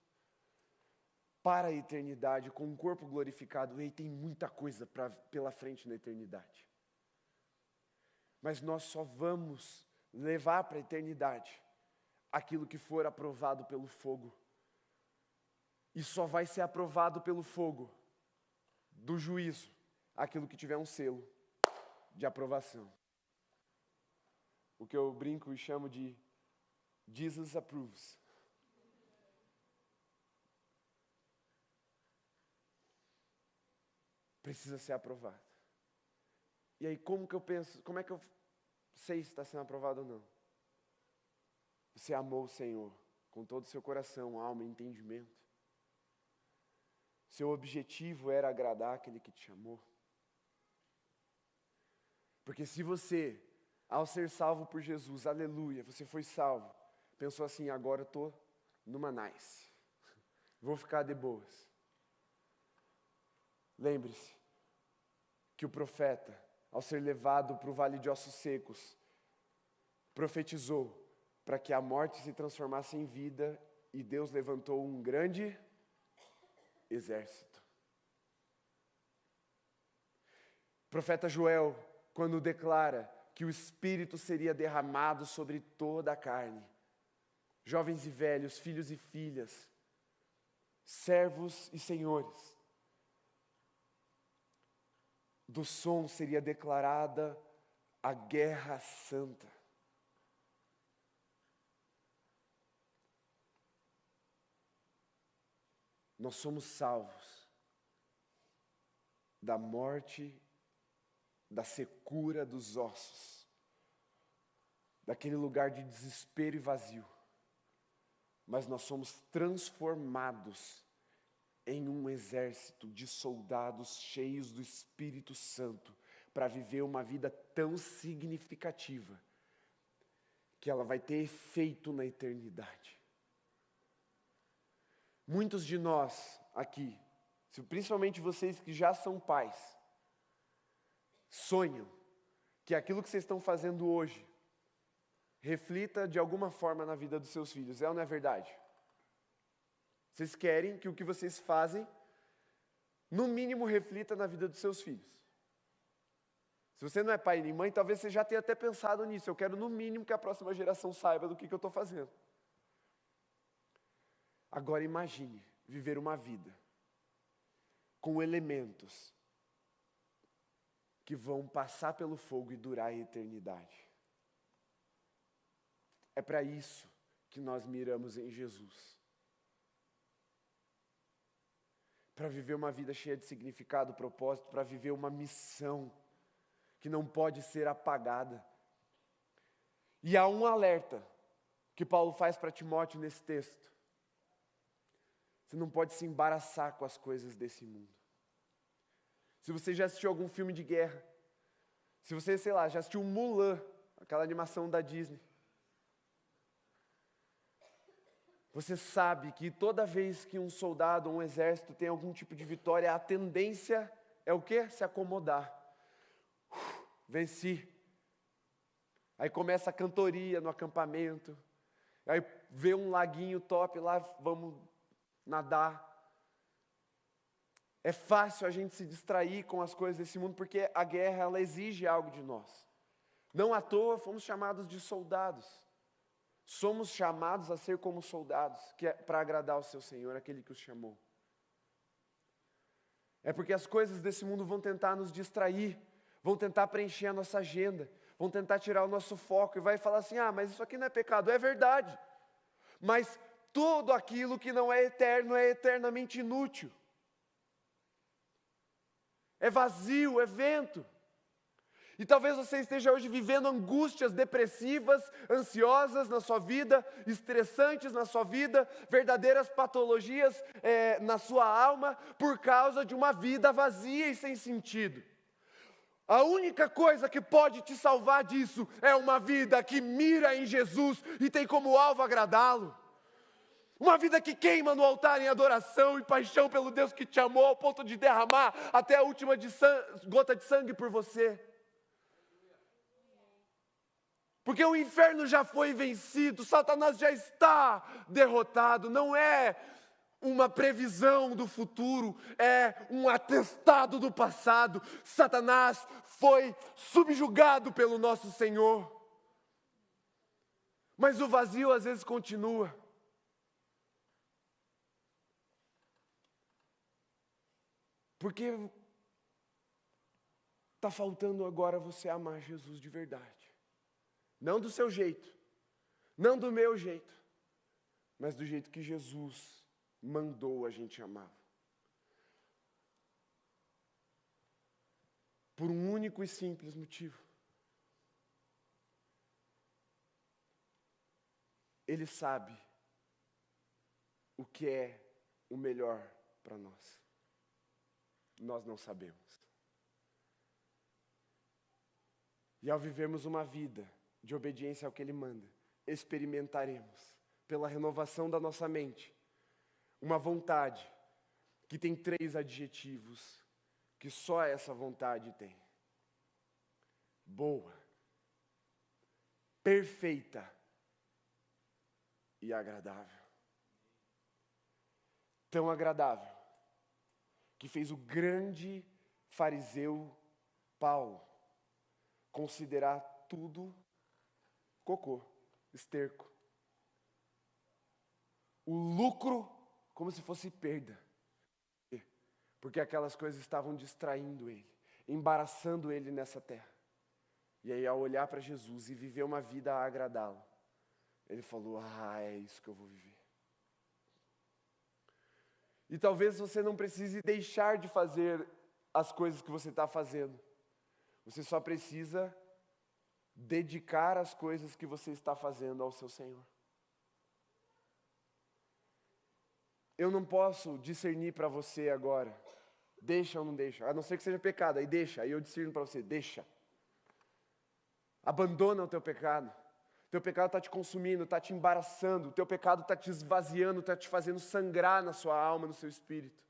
para a eternidade, com um corpo glorificado. E aí tem muita coisa pela frente na eternidade. Mas nós só vamos levar para a eternidade aquilo que for aprovado pelo fogo. E só vai ser aprovado pelo fogo do juízo aquilo que tiver um selo de aprovação. O que eu brinco e chamo de Jesus approves. Precisa ser aprovado. E aí como é que eu sei se está sendo aprovado ou não? Você amou o Senhor com todo o seu coração, alma e entendimento. Seu objetivo era agradar aquele que te chamou. Porque se você, ao ser salvo por Jesus, aleluia, você foi salvo, pensou assim, agora eu estou numa nice, vou ficar de boas. Lembre-se que o profeta, ao ser levado para o vale de ossos secos, profetizou para que a morte se transformasse em vida e Deus levantou um grande exército. O profeta Joel, quando declara que o Espírito seria derramado sobre toda a carne. Jovens e velhos, filhos e filhas, servos e senhores. Do som seria declarada a guerra santa. Nós somos salvos da morte, da secura dos ossos, daquele lugar de desespero e vazio. Mas nós somos transformados em um exército de soldados cheios do Espírito Santo para viver uma vida tão significativa que ela vai ter efeito na eternidade. Muitos de nós aqui, principalmente vocês que já são pais, sonham que aquilo que vocês estão fazendo hoje reflita de alguma forma na vida dos seus filhos. É ou não é verdade? Vocês querem que o que vocês fazem, no mínimo, reflita na vida dos seus filhos. Se você não é pai nem mãe, talvez você já tenha até pensado nisso. Eu quero, no mínimo, que a próxima geração saiba do que eu estou fazendo. Agora imagine viver uma vida com elementos que vão passar pelo fogo e durar a eternidade. É para isso que nós miramos em Jesus. Para viver uma vida cheia de significado, propósito, para viver uma missão que não pode ser apagada. E há um alerta que Paulo faz para Timóteo nesse texto. Você não pode se embaraçar com as coisas desse mundo. Se você já assistiu algum filme de guerra, se você, sei lá, já assistiu Mulan, aquela animação da Disney, você sabe que toda vez que um soldado ou um exército tem algum tipo de vitória, a tendência é o quê? Se acomodar. Venci. Aí começa a cantoria no acampamento. Aí vê um laguinho top lá, vamos nadar. É fácil a gente se distrair com as coisas desse mundo, porque a guerra, ela exige algo de nós. Não à toa fomos chamados de soldados. Somos chamados a ser como soldados, que é para agradar o seu Senhor, aquele que os chamou. É porque as coisas desse mundo vão tentar nos distrair, vão tentar preencher a nossa agenda, vão tentar tirar o nosso foco e vai falar assim, mas isso aqui não é pecado. É verdade, mas tudo aquilo que não é eterno é eternamente inútil. É vazio, é vento. E talvez você esteja hoje vivendo angústias depressivas, ansiosas na sua vida, estressantes na sua vida, verdadeiras patologias na sua alma, por causa de uma vida vazia e sem sentido. A única coisa que pode te salvar disso é uma vida que mira em Jesus e tem como alvo agradá-lo. Uma vida que queima no altar em adoração e paixão pelo Deus que te amou ao ponto de derramar até a última gota de sangue por você. Porque o inferno já foi vencido, Satanás já está derrotado, não é uma previsão do futuro, é um atestado do passado. Satanás foi subjugado pelo nosso Senhor. Mas o vazio às vezes continua. Porque está faltando agora você amar Jesus de verdade. Não do seu jeito, não do meu jeito, mas do jeito que Jesus mandou a gente amar. Por um único e simples motivo. Ele sabe o que é o melhor para nós. Nós não sabemos. E ao vivermos uma vida de obediência ao que Ele manda, experimentaremos, pela renovação da nossa mente, uma vontade que tem 3 adjetivos que só essa vontade tem: boa, perfeita e agradável. Tão agradável que fez o grande fariseu Paulo considerar tudo cocô, esterco. O lucro como se fosse perda. Porque aquelas coisas estavam distraindo ele, embaraçando ele nessa terra. E aí, ao olhar para Jesus e viver uma vida a agradá-lo, ele falou: é isso que eu vou viver. E talvez você não precise deixar de fazer as coisas que você está fazendo. Você só precisa dedicar as coisas que você está fazendo ao seu Senhor. Eu não posso discernir para você agora, deixa ou não deixa, a não ser que seja pecado, aí deixa, aí eu discerno para você, deixa. Abandona o teu pecado. Teu pecado está te consumindo, está te embaraçando, o teu pecado está te esvaziando, está te fazendo sangrar na sua alma, no seu espírito.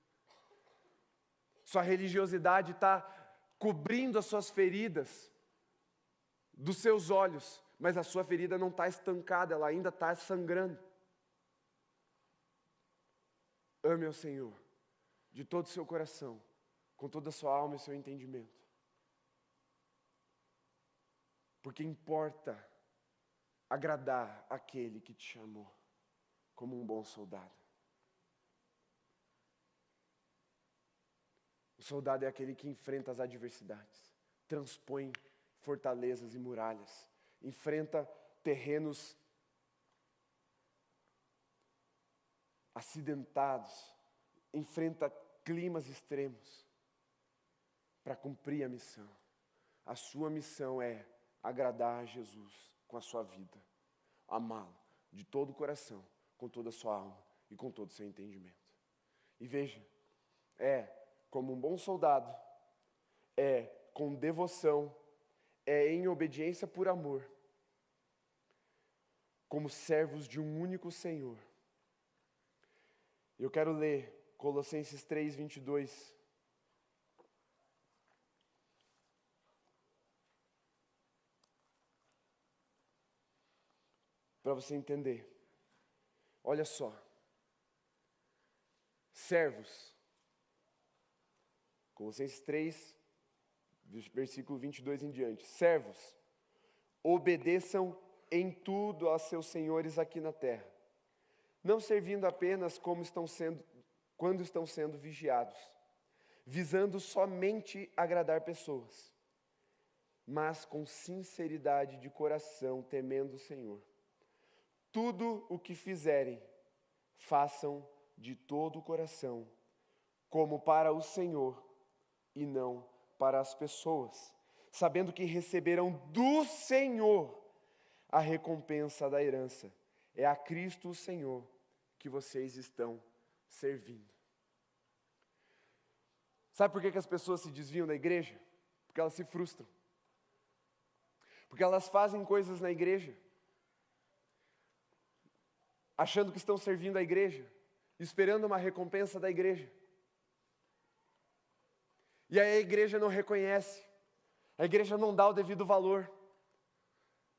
Sua religiosidade está cobrindo as suas feridas dos seus olhos, mas a sua ferida não está estancada, ela ainda está sangrando. Ame ao Senhor de todo o seu coração, com toda a sua alma e seu entendimento. Porque importa agradar aquele que te chamou como um bom soldado. O soldado é aquele que enfrenta as adversidades, transpõe fortalezas e muralhas, enfrenta terrenos acidentados, enfrenta climas extremos para cumprir a missão. A sua missão é agradar a Jesus com a sua vida, amá-lo de todo o coração, com toda a sua alma e com todo o seu entendimento. E veja, como um bom soldado, com devoção, em obediência por amor, como servos de um único Senhor. Eu quero ler Colossenses 3, 22. Para você entender. Olha só. Servos. Colossenses 3, versículo 22 em diante. Servos, obedeçam em tudo aos seus senhores aqui na terra, não servindo apenas quando estão sendo vigiados, visando somente agradar pessoas, mas com sinceridade de coração, temendo o Senhor. Tudo o que fizerem, façam de todo o coração, como para o Senhor e não para as pessoas, sabendo que receberão do Senhor a recompensa da herança. É a Cristo o Senhor que vocês estão servindo. Sabe por que as pessoas se desviam da igreja? Porque elas se frustram. Porque elas fazem coisas na igreja, achando que estão servindo a igreja, esperando uma recompensa da igreja. E aí a igreja não reconhece, a igreja não dá o devido valor,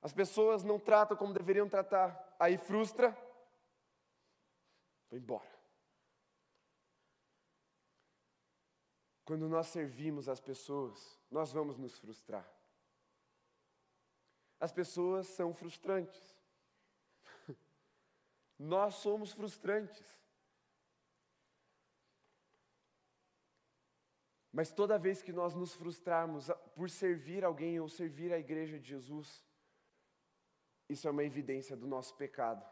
as pessoas não tratam como deveriam tratar, aí frustra, vai embora. Quando nós servimos as pessoas, nós vamos nos frustrar. As pessoas são frustrantes. Nós somos frustrantes. Mas toda vez que nós nos frustrarmos por servir alguém ou servir a igreja de Jesus, isso é uma evidência do nosso pecado.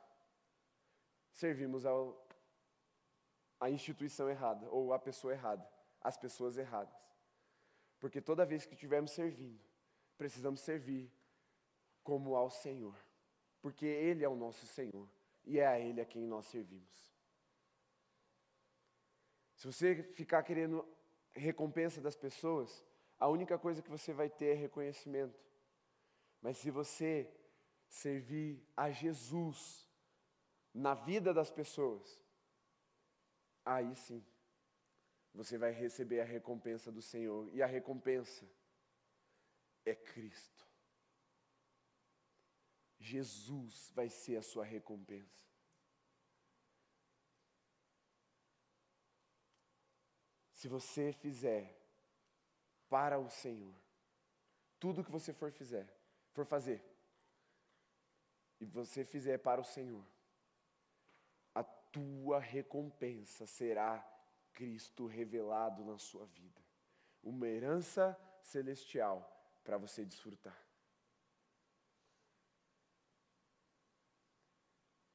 Servimos a instituição errada, ou a pessoa errada, as pessoas erradas. Porque toda vez que estivermos servindo, precisamos servir como ao Senhor. Porque Ele é o nosso Senhor, e é a Ele a quem nós servimos. Se você ficar querendo recompensa das pessoas, a única coisa que você vai ter é reconhecimento. Mas se você servir a Jesus na vida das pessoas, aí sim, você vai receber a recompensa do Senhor. E a recompensa é Cristo. Jesus vai ser a sua recompensa. Se você fizer para o Senhor, tudo que você for fizer, for fazer, e você fizer para o Senhor, a tua recompensa será Cristo revelado na sua vida. Uma herança celestial para você desfrutar.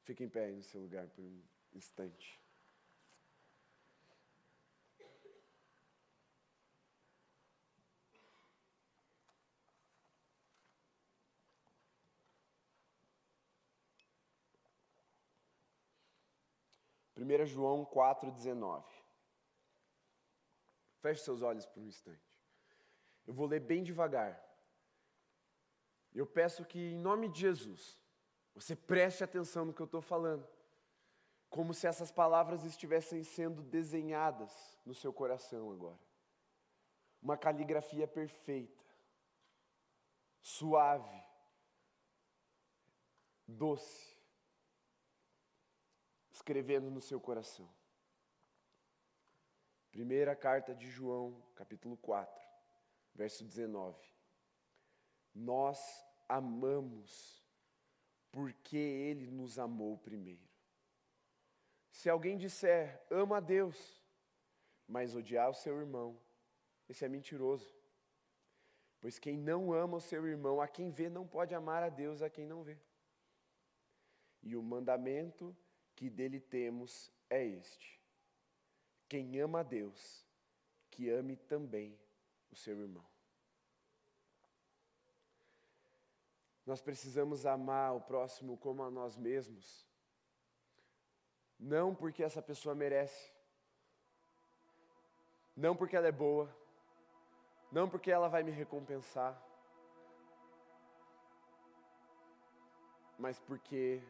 Fique em pé aí no seu lugar por um instante. Primeira João 4,19. Feche seus olhos por um instante. Eu vou ler bem devagar. Eu peço que, em nome de Jesus, você preste atenção no que eu estou falando. Como se essas palavras estivessem sendo desenhadas no seu coração agora. Uma caligrafia perfeita, suave, doce, escrevendo no seu coração. Primeira carta de João, capítulo 4, verso 19. Nós amamos porque Ele nos amou primeiro. Se alguém disser, ama a Deus, mas odiar o seu irmão, esse é mentiroso. Pois quem não ama o seu irmão, a quem vê, não pode amar a Deus a quem não vê. E o mandamento que dele temos é este: quem ama a Deus, que ame também o seu irmão. Nós precisamos amar o próximo como a nós mesmos, não porque essa pessoa merece, não porque ela é boa, não porque ela vai me recompensar, mas porque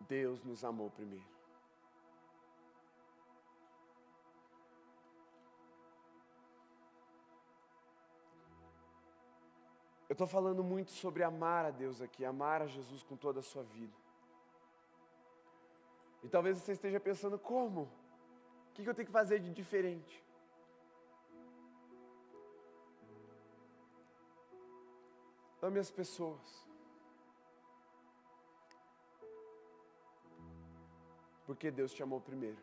Deus nos amou primeiro. Eu estou falando muito sobre amar a Deus aqui, amar a Jesus com toda a sua vida. E talvez você esteja pensando, como? O que eu tenho que fazer de diferente? Ame as pessoas. Porque Deus te amou primeiro.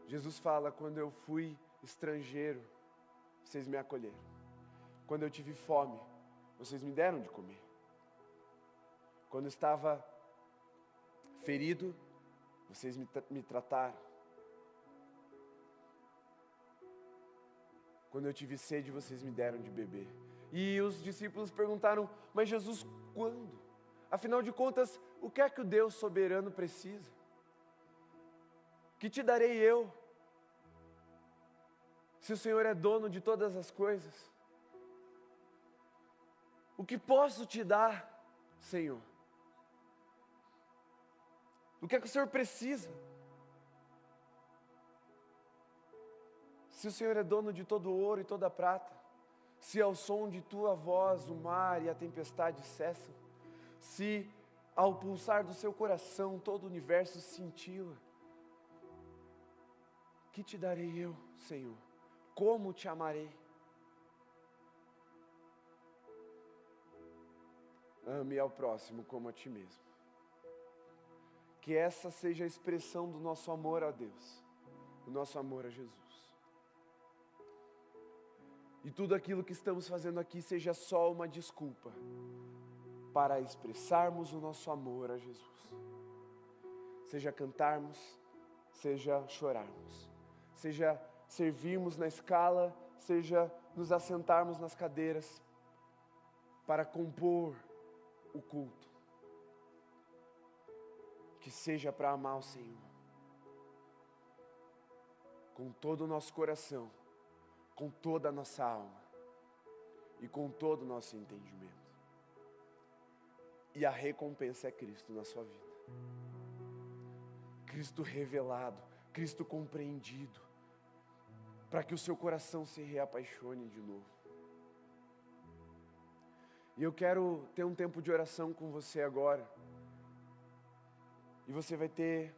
Jesus fala, quando eu fui estrangeiro, vocês me acolheram. Quando eu tive fome, vocês me deram de comer. Quando eu estava ferido, vocês me trataram. Quando eu tive sede, vocês me deram de beber. E os discípulos perguntaram, mas Jesus, quando? Afinal de contas, o que é que o Deus soberano precisa? Que te darei eu, se o Senhor é dono de todas as coisas? O que posso te dar, Senhor? O que é que o Senhor precisa? Se o Senhor é dono de todo o ouro e toda a prata, se ao som de tua voz o mar e a tempestade cessam, se ao pulsar do seu coração todo o universo cintila, que te darei eu, Senhor? Como te amarei? Ame ao próximo como a ti mesmo. Que essa seja a expressão do nosso amor a Deus, do nosso amor a Jesus. E tudo aquilo que estamos fazendo aqui seja só uma desculpa para expressarmos o nosso amor a Jesus. Seja cantarmos, seja chorarmos, seja servirmos na escala, seja nos assentarmos nas cadeiras para compor o culto. Que seja para amar o Senhor com todo o nosso coração, com toda a nossa alma e com todo o nosso entendimento. E a recompensa é Cristo na sua vida. Cristo revelado, Cristo compreendido, para que o seu coração se reapaixone de novo. E eu quero ter um tempo de oração com você agora. E você vai ter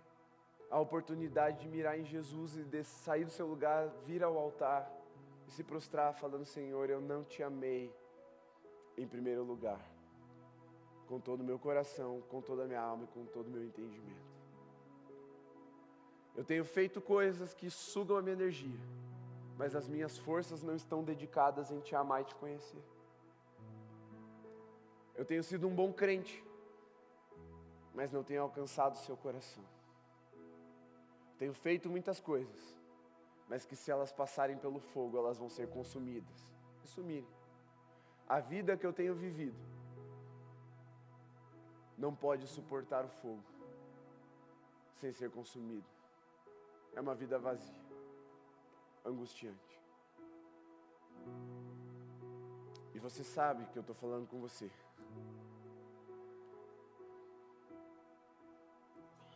a oportunidade de mirar em Jesus e de sair do seu lugar, vir ao altar e se prostrar falando, Senhor, eu não te amei em primeiro lugar, com todo o meu coração, com toda a minha alma e com todo o meu entendimento. Eu tenho feito coisas que sugam a minha energia, mas as minhas forças não estão dedicadas em te amar e te conhecer. Eu tenho sido um bom crente, mas não tenho alcançado o seu coração. Tenho feito muitas coisas, mas que se elas passarem pelo fogo, elas vão ser consumidas e sumirem. A vida que eu tenho vivido não pode suportar o fogo sem ser consumido. É uma vida vazia, angustiante. E você sabe que eu estou falando com você.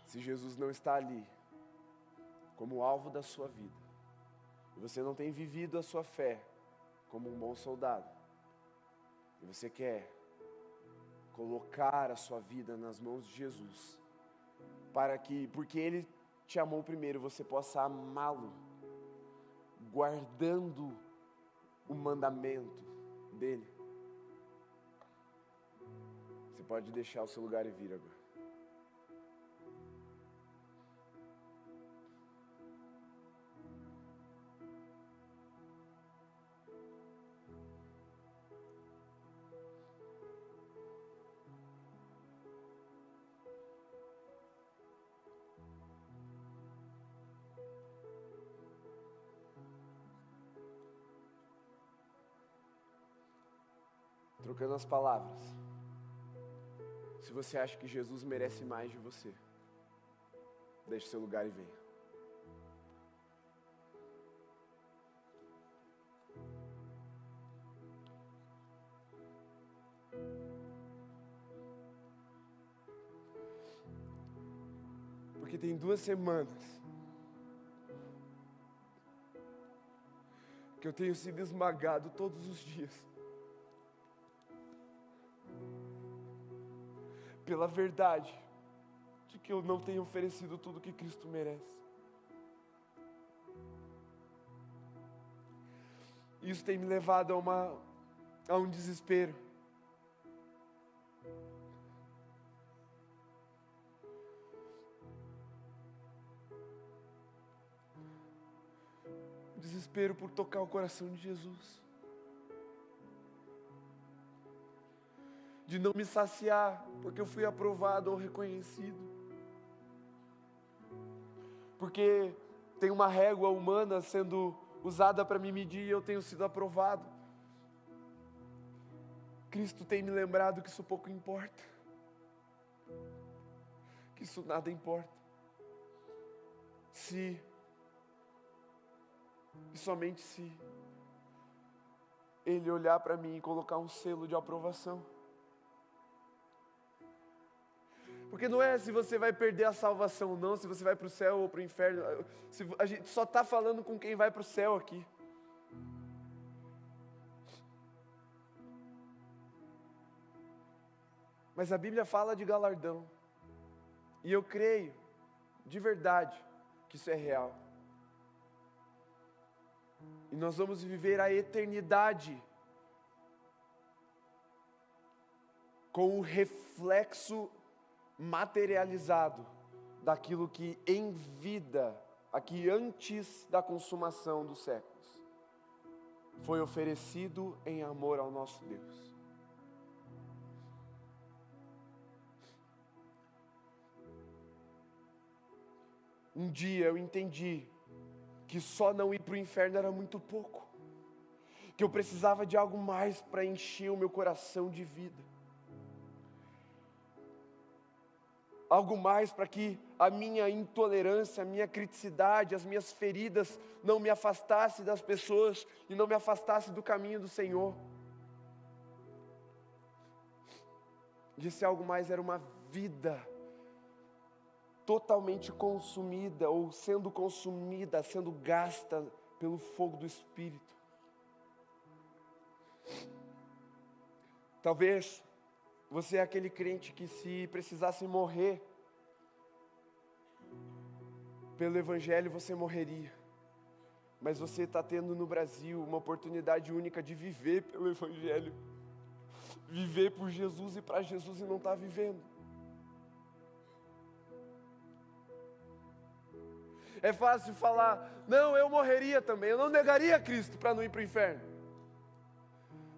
Se Jesus não está ali como alvo da sua vida, e você não tem vivido a sua fé como um bom soldado, e você quer colocar a sua vida nas mãos de Jesus, porque Ele te amou primeiro, você possa amá-lo, guardando o mandamento dele. Você pode deixar o seu lugar e vir agora. Trocando as palavras, se você acha que Jesus merece mais de você, deixe seu lugar e venha. Porque tem 2 semanas que eu tenho sido esmagado todos os dias pela verdade de que eu não tenho oferecido tudo que Cristo merece. Isso tem me levado a um desespero. Desespero por tocar o coração de Jesus. De não me saciar, porque eu fui aprovado ou reconhecido. Porque tem uma régua humana sendo usada para me medir e eu tenho sido aprovado. Cristo tem me lembrado que isso pouco importa. Que isso nada importa. Se, e somente se, Ele olhar para mim e colocar um selo de aprovação. Porque não é se você vai perder a salvação, não, se você vai para o céu ou para o inferno. A gente só está falando com quem vai para o céu aqui. Mas a Bíblia fala de galardão. E eu creio, de verdade, que isso é real. E nós vamos viver a eternidade com o reflexo materializado daquilo que em vida, aqui antes da consumação dos séculos, foi oferecido em amor ao nosso Deus. Um dia eu entendi que só não ir para o inferno era muito pouco, que eu precisava de algo mais para encher o meu coração de vida. Algo mais para que a minha intolerância, a minha criticidade, as minhas feridas não me afastasse das pessoas e não me afastasse do caminho do Senhor. E esse algo mais era uma vida totalmente consumida ou sendo consumida, sendo gasta pelo fogo do Espírito. Talvez você é aquele crente que, se precisasse morrer pelo Evangelho, você morreria. Mas você está tendo no Brasil uma oportunidade única de viver pelo Evangelho. viver por Jesus e para Jesus e não está vivendo. É fácil falar, não, eu morreria também, eu não negaria Cristo para não ir para o inferno.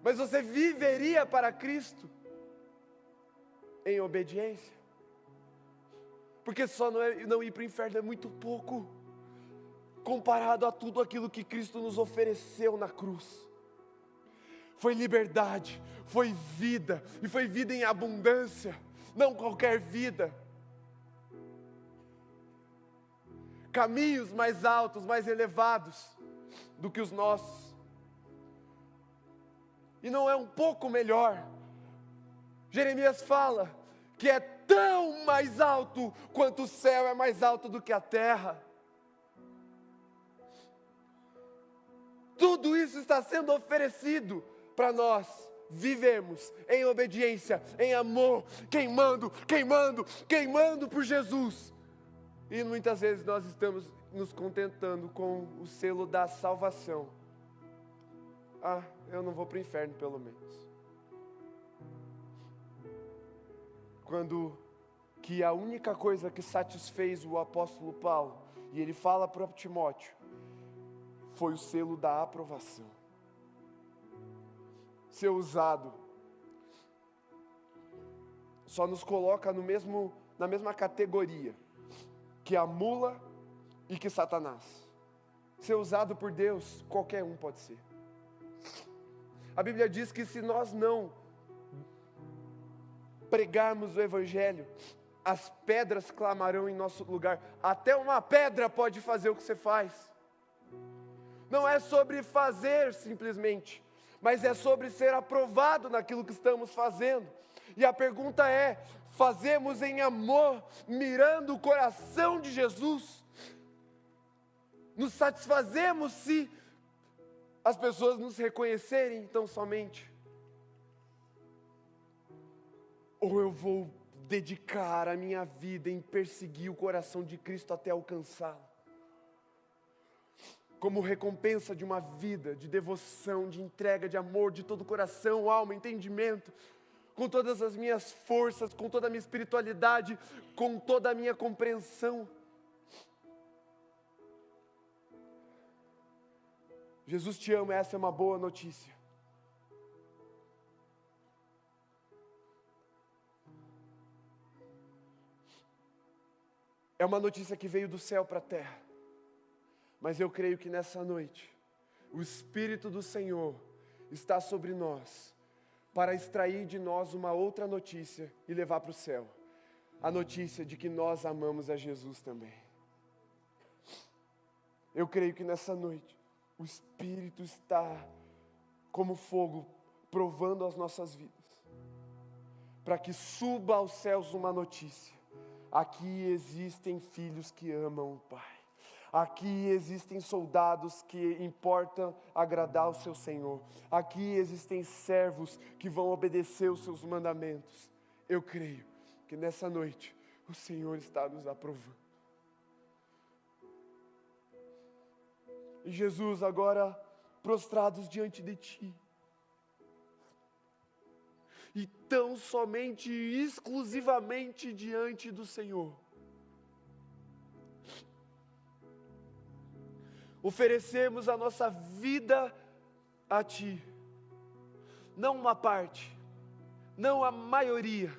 Mas você viveria para Cristo em obediência? Porque só não ir para o inferno é muito pouco, comparado a tudo aquilo que Cristo nos ofereceu na cruz. Foi liberdade, foi vida, e foi vida em abundância, não qualquer vida. Caminhos mais altos, mais elevados do que os nossos. E não é um pouco melhor. Jeremias fala que é tão mais alto quanto o céu é mais alto do que a terra. Tudo isso está sendo oferecido para nós vivemos em obediência, em amor, queimando por Jesus. E muitas vezes nós estamos nos contentando com o selo da salvação. Ah, eu não vou para o inferno pelo menos. Quando que a única coisa que satisfez o apóstolo Paulo, e ele fala para Timóteo, foi o selo da aprovação. Ser usado só nos coloca na mesma categoria que a mula e que Satanás. Ser usado por Deus, qualquer um pode ser. A Bíblia diz que se nós não pregarmos o Evangelho, as pedras clamarão em nosso lugar. Até uma pedra pode fazer o que você faz. Não é sobre fazer simplesmente, mas é sobre ser aprovado naquilo que estamos fazendo. E a pergunta é, fazemos em amor, mirando o coração de Jesus? Nos satisfazemos se as pessoas nos reconhecerem tão somente? Ou eu vou dedicar a minha vida em perseguir o coração de Cristo até alcançá-lo? Como recompensa de uma vida de devoção, de entrega, de amor, de todo o coração, alma, entendimento, com todas as minhas forças, com toda a minha espiritualidade, com toda a minha compreensão. Jesus te ama, essa é uma boa notícia. É uma notícia que veio do céu para a terra. Mas eu creio que nessa noite, o Espírito do Senhor está sobre nós, para extrair de nós uma outra notícia e levar para o céu. A notícia de que nós amamos a Jesus também. Eu creio que nessa noite, o Espírito está como fogo, provando as nossas vidas, para que suba aos céus uma notícia. Aqui existem filhos que amam o Pai. Aqui existem soldados que importam agradar o seu Senhor. Aqui existem servos que vão obedecer os seus mandamentos. Eu creio que nessa noite o Senhor está nos aprovando. E Jesus, agora prostrados diante de Ti, e tão somente e exclusivamente diante do Senhor, oferecemos a nossa vida a Ti, não uma parte, não a maioria,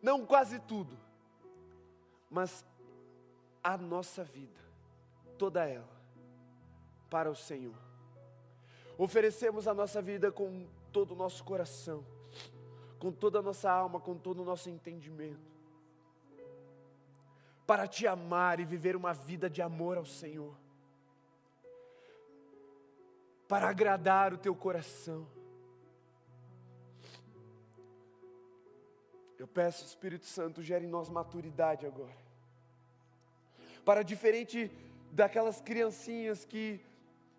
não quase tudo, mas a nossa vida, toda ela, para o Senhor. Oferecemos a nossa vida com todo o nosso coração, com toda a nossa alma, com todo o nosso entendimento, para Te amar e viver uma vida de amor ao Senhor, para agradar o Teu coração. Eu peço, Espírito Santo, gere em nós maturidade agora, para diferente daquelas criancinhas que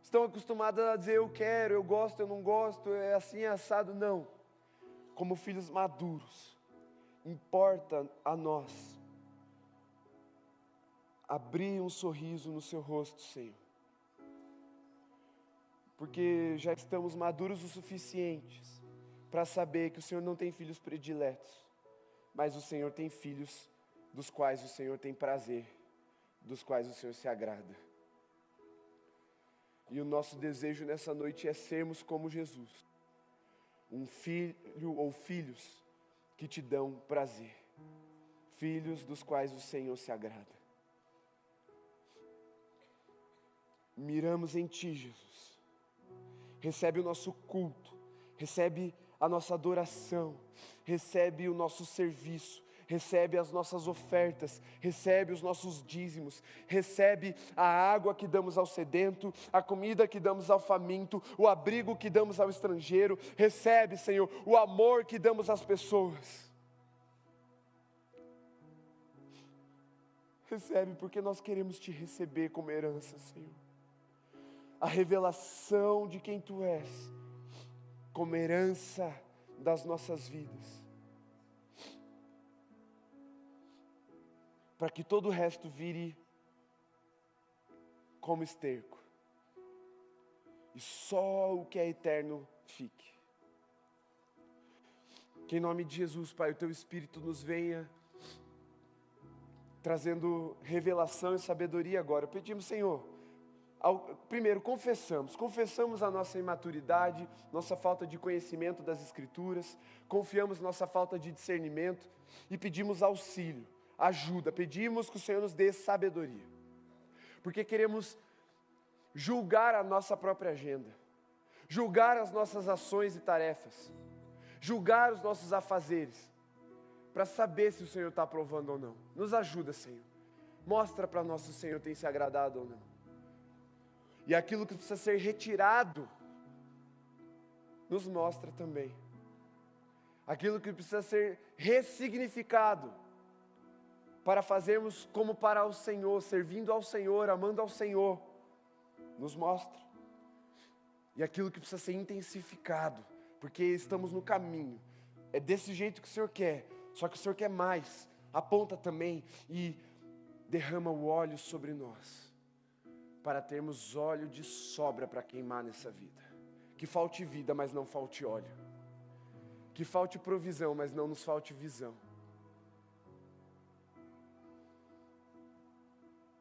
estão acostumadas a dizer eu quero, eu gosto, eu não gosto, é assim, é assado, não. Como filhos maduros, importa a nós abrir um sorriso no Seu rosto, Senhor. Porque já estamos maduros o suficientes para saber que o Senhor não tem filhos prediletos, mas o Senhor tem filhos dos quais o Senhor tem prazer, dos quais o Senhor se agrada. E o nosso desejo nessa noite é sermos como Jesus, um filho ou filhos que te dão prazer, filhos dos quais o Senhor se agrada. Miramos em Ti, Jesus. Recebe o nosso culto, recebe a nossa adoração, recebe o nosso serviço, recebe as nossas ofertas, recebe os nossos dízimos, recebe a água que damos ao sedento, a comida que damos ao faminto, o abrigo que damos ao estrangeiro, recebe, Senhor, o amor que damos às pessoas. Recebe porque nós queremos Te receber como herança, Senhor. A revelação de quem Tu és, como herança das nossas vidas. Para que todo o resto vire como esterco. E só o que é eterno fique. Que em nome de Jesus, Pai, o Teu Espírito nos venha trazendo revelação e sabedoria agora. Pedimos, Senhor, primeiro confessamos a nossa imaturidade, nossa falta de conhecimento das Escrituras, confiamos nossa falta de discernimento e pedimos auxílio, ajuda, pedimos que o Senhor nos dê sabedoria, porque queremos julgar a nossa própria agenda, julgar as nossas ações e tarefas, julgar os nossos afazeres, para saber se o Senhor está aprovando ou não. Nos ajuda, Senhor. Mostra para nós se o Senhor tem se agradado ou não. E aquilo que precisa ser retirado, nos mostra também. Aquilo que precisa ser ressignificado, para fazermos como para o Senhor, servindo ao Senhor, amando ao Senhor, nos mostra. E aquilo que precisa ser intensificado, porque estamos no caminho. É desse jeito que o Senhor quer, só que o Senhor quer mais. Aponta também e derrama o óleo sobre nós, para termos óleo de sobra para queimar nessa vida. Que falte vida, mas não falte óleo. Que falte provisão, mas não nos falte visão.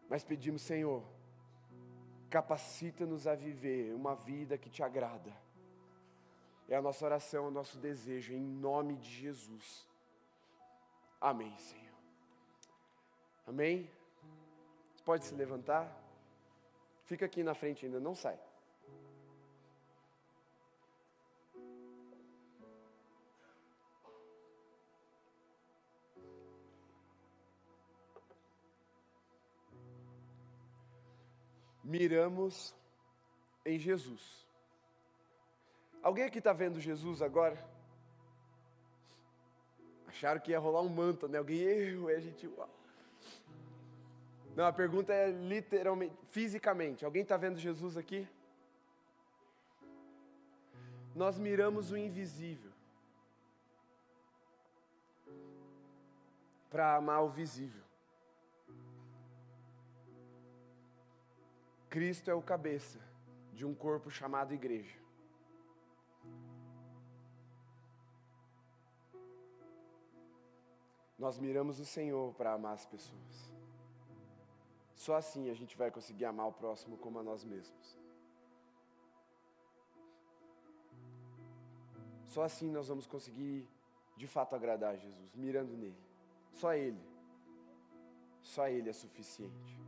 Mas pedimos, Senhor, capacita-nos a viver uma vida que Te agrada. É a nossa oração, é o nosso desejo, em nome de Jesus. Amém, Senhor. Amém? Você pode se levantar? Fica aqui na frente ainda, não sai. Miramos em Jesus. Alguém aqui está vendo Jesus agora? Acharam que ia rolar um manto, né? Alguém, a gente... Uau. Não, a pergunta é literalmente, fisicamente. Alguém está vendo Jesus aqui? Nós miramos o invisível para amar o visível. Cristo é o cabeça de um corpo chamado igreja. Nós miramos o Senhor para amar as pessoas. Só assim a gente vai conseguir amar o próximo como a nós mesmos. Só assim nós vamos conseguir de fato agradar a Jesus, mirando nele. Só Ele é suficiente.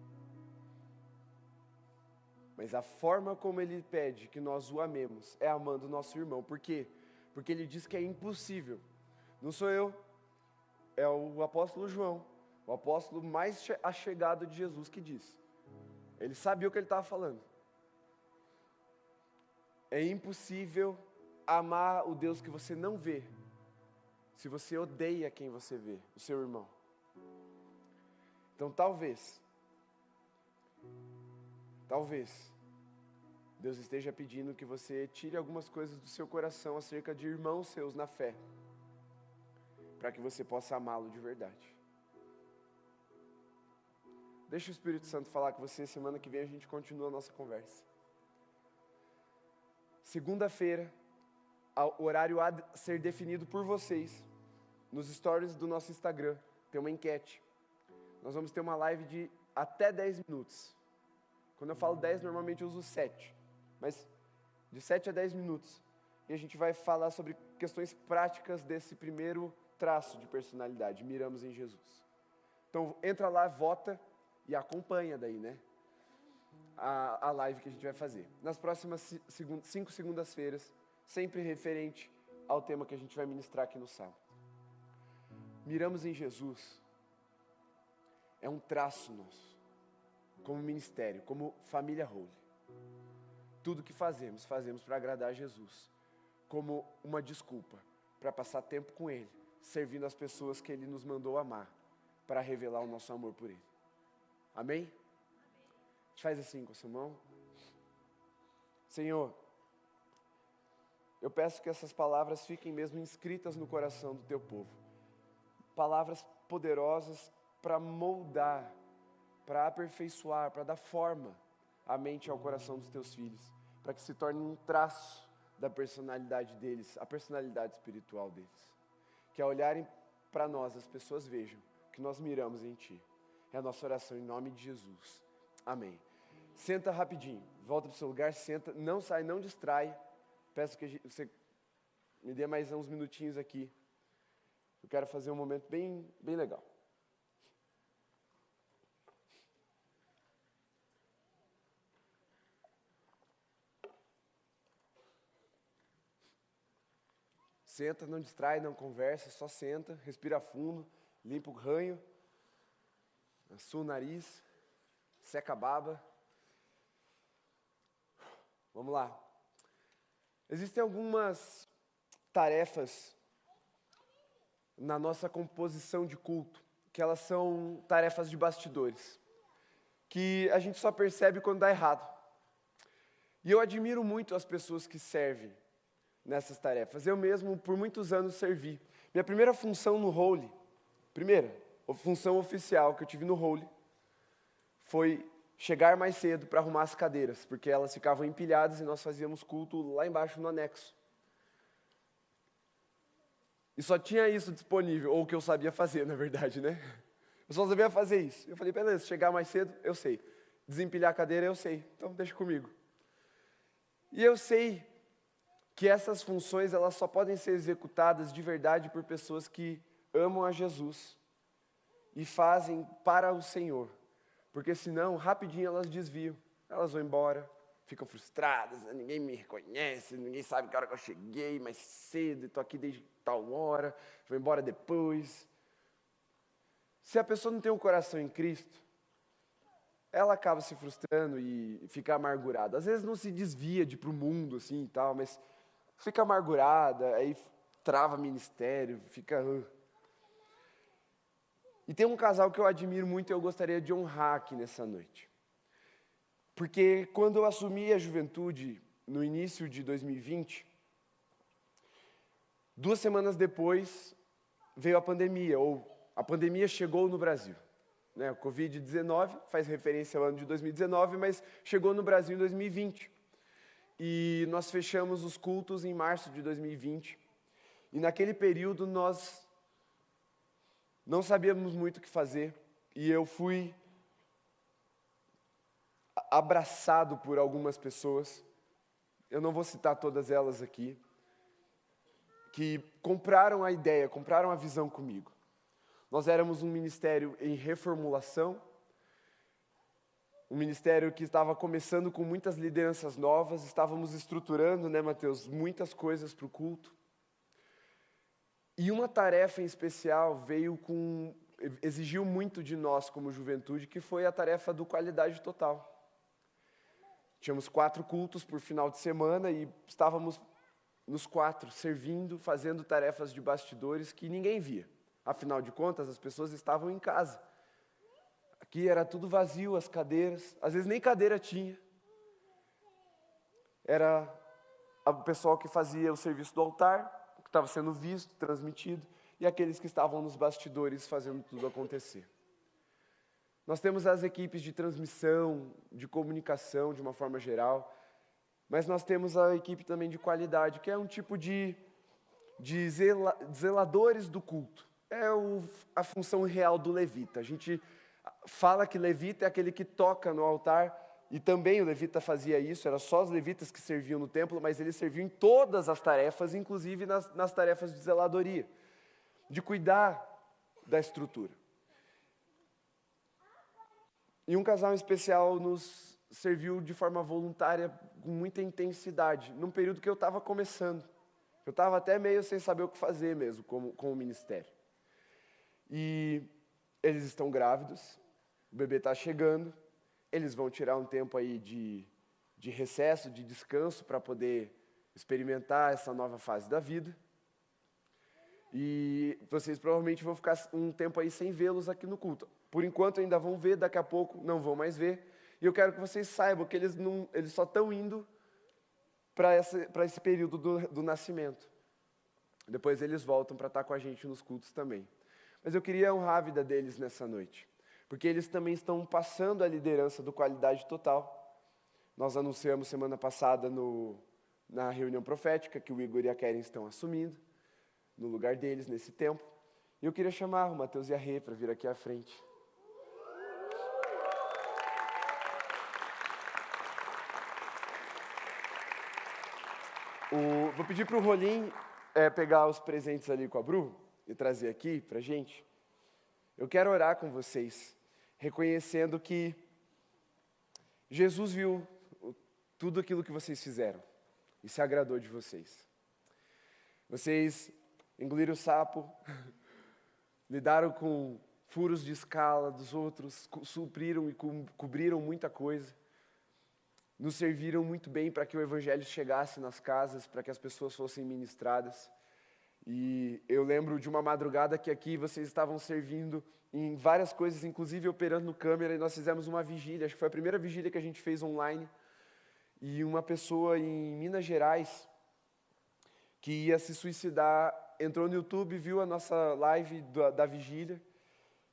Mas a forma como Ele pede que nós o amemos é amando o nosso irmão. Por quê? Porque Ele diz que é impossível. Não sou eu, é o apóstolo João, o apóstolo mais achegado de Jesus que diz. Ele sabia o que ele estava falando. É impossível amar o Deus que você não vê, se você odeia quem você vê, o seu irmão. Então talvez, Deus esteja pedindo que você tire algumas coisas do seu coração acerca de irmãos seus na fé, para que você possa amá-lo de verdade. Deixa o Espírito Santo falar com você. Semana que vem a gente continua a nossa conversa. Segunda-feira, O horário a ser definido por vocês. Nos stories do nosso Instagram, tem uma enquete. Nós vamos ter uma live de até 10 minutos. Quando eu falo 10, normalmente eu uso 7. Mas de 7 a 10 minutos. E a gente vai falar sobre questões práticas desse primeiro traço de personalidade. Miramos em Jesus. Então, entra lá, vota e acompanha daí, né? A live que a gente vai fazer. Nas próximas 5 segundas-feiras, sempre referente ao tema que a gente vai ministrar aqui no sábado. Miramos em Jesus. É um traço nosso. Como ministério, como família Holy. Tudo que fazemos para agradar a Jesus. Como uma desculpa para passar tempo com Ele, servindo as pessoas que Ele nos mandou amar, para revelar o nosso amor por Ele. Amém? A gente faz assim com a sua mão. Senhor, eu peço que essas palavras fiquem mesmo inscritas no coração do Teu povo. Palavras poderosas para moldar, para aperfeiçoar, para dar forma à mente e ao coração dos Teus filhos, para que se torne um traço da personalidade deles, a personalidade espiritual deles. Que ao olharem para nós, as pessoas vejam que nós miramos em Ti. É a nossa oração em nome de Jesus. Amém. Senta rapidinho, volta para o seu lugar, senta, não sai, não distrai. Peço que você me dê mais uns minutinhos aqui. Eu quero fazer um momento bem legal. Senta, não distrai, não conversa, só senta, respira fundo, limpa o ranho, assua o nariz, seca a baba. Vamos lá. Existem algumas tarefas na nossa composição de culto, que elas são tarefas de bastidores, que a gente só percebe quando dá errado. E eu admiro muito as pessoas que servem nessas tarefas. Eu mesmo, por muitos anos, servi. Minha primeira função no Holy, função oficial que eu tive no Holy, foi chegar mais cedo para arrumar as cadeiras, porque elas ficavam empilhadas e nós fazíamos culto lá embaixo no anexo. E só tinha isso disponível, ou o que eu sabia fazer, na verdade, né? Eu só sabia fazer isso. Eu falei, beleza, chegar mais cedo, eu sei. Desempilhar a cadeira, eu sei. Então, deixa comigo. E eu sei que essas funções, elas só podem ser executadas de verdade por pessoas que amam a Jesus e fazem para o Senhor. Porque senão, rapidinho elas desviam. Elas vão embora, ficam frustradas, ninguém me reconhece, ninguém sabe que hora que eu cheguei mais cedo, estou aqui desde tal hora, vou embora depois. Se a pessoa não tem um coração em Cristo, ela acaba se frustrando e fica amargurada. Às vezes não se desvia de ir para o mundo assim e tal, mas fica amargurada, aí trava ministério, fica... E tem um casal que eu admiro muito e eu gostaria de honrar aqui nessa noite. Porque quando eu assumi a juventude, no início de 2020, 2 semanas depois veio a pandemia, ou a pandemia chegou no Brasil. Né? O Covid-19 faz referência ao ano de 2019, mas chegou no Brasil em 2020. E nós fechamos os cultos em março de 2020. E naquele período nós não sabíamos muito o que fazer. E eu fui abraçado por algumas pessoas. Eu não vou citar todas elas aqui. Que compraram a ideia, compraram a visão comigo. Nós éramos um ministério em reformulação. Um ministério que estava começando com muitas lideranças novas, estávamos estruturando, né, Mateus, muitas coisas para o culto. E uma tarefa em especial exigiu muito de nós como juventude, que foi a tarefa do qualidade total. Tínhamos 4 cultos por final de semana e estávamos nos 4 servindo, fazendo tarefas de bastidores que ninguém via. Afinal de contas, as pessoas estavam em casa. Aqui era tudo vazio, as cadeiras, às vezes nem cadeira tinha. Era o pessoal que fazia o serviço do altar, que estava sendo visto, transmitido, e aqueles que estavam nos bastidores fazendo tudo acontecer. Nós temos as equipes de transmissão, de comunicação, de uma forma geral, Mas nós temos a equipe também de qualidade, que é um tipo de zeladores do culto. É a função real do levita. A gente fala que levita é aquele que toca no altar, e também o levita fazia isso, era só os levitas que serviam no templo, mas eles serviam em todas as tarefas, inclusive nas tarefas de zeladoria, de cuidar da estrutura. E um casal em especial nos serviu de forma voluntária, com muita intensidade, num período que eu estava começando. Eu estava até meio sem saber o que fazer mesmo com o ministério. E eles estão grávidos, o bebê está chegando, eles vão tirar um tempo aí de recesso, de descanso, para poder experimentar essa nova fase da vida. E vocês provavelmente vão ficar um tempo aí sem vê-los aqui no culto. Por enquanto ainda vão ver, daqui a pouco não vão mais ver. E eu quero que vocês saibam que eles só estão indo para esse período do nascimento. Depois eles voltam para estar com a gente nos cultos também. Mas eu queria honrar a vida deles nessa noite, porque eles também estão passando a liderança do Qualidade Total. Nós anunciamos semana passada na reunião profética que o Igor e a Keren estão assumindo no lugar deles nesse tempo. E eu queria chamar o Matheus e a Rê para vir aqui à frente. Vou pedir para o Rolim pegar os presentes ali com a Bru e trazer aqui para a gente. Eu quero orar com vocês, reconhecendo que Jesus viu tudo aquilo que vocês fizeram e se agradou de vocês. Vocês engoliram o sapo, lidaram com furos de escala dos outros, supriram e cobriram muita coisa. Nos serviram muito bem para que o Evangelho chegasse nas casas, para que as pessoas fossem ministradas. E eu lembro de uma madrugada que aqui vocês estavam servindo em várias coisas, inclusive operando câmera, e nós fizemos uma vigília, acho que foi a primeira vigília que a gente fez online. E uma pessoa em Minas Gerais, que ia se suicidar, entrou no YouTube, viu a nossa live da vigília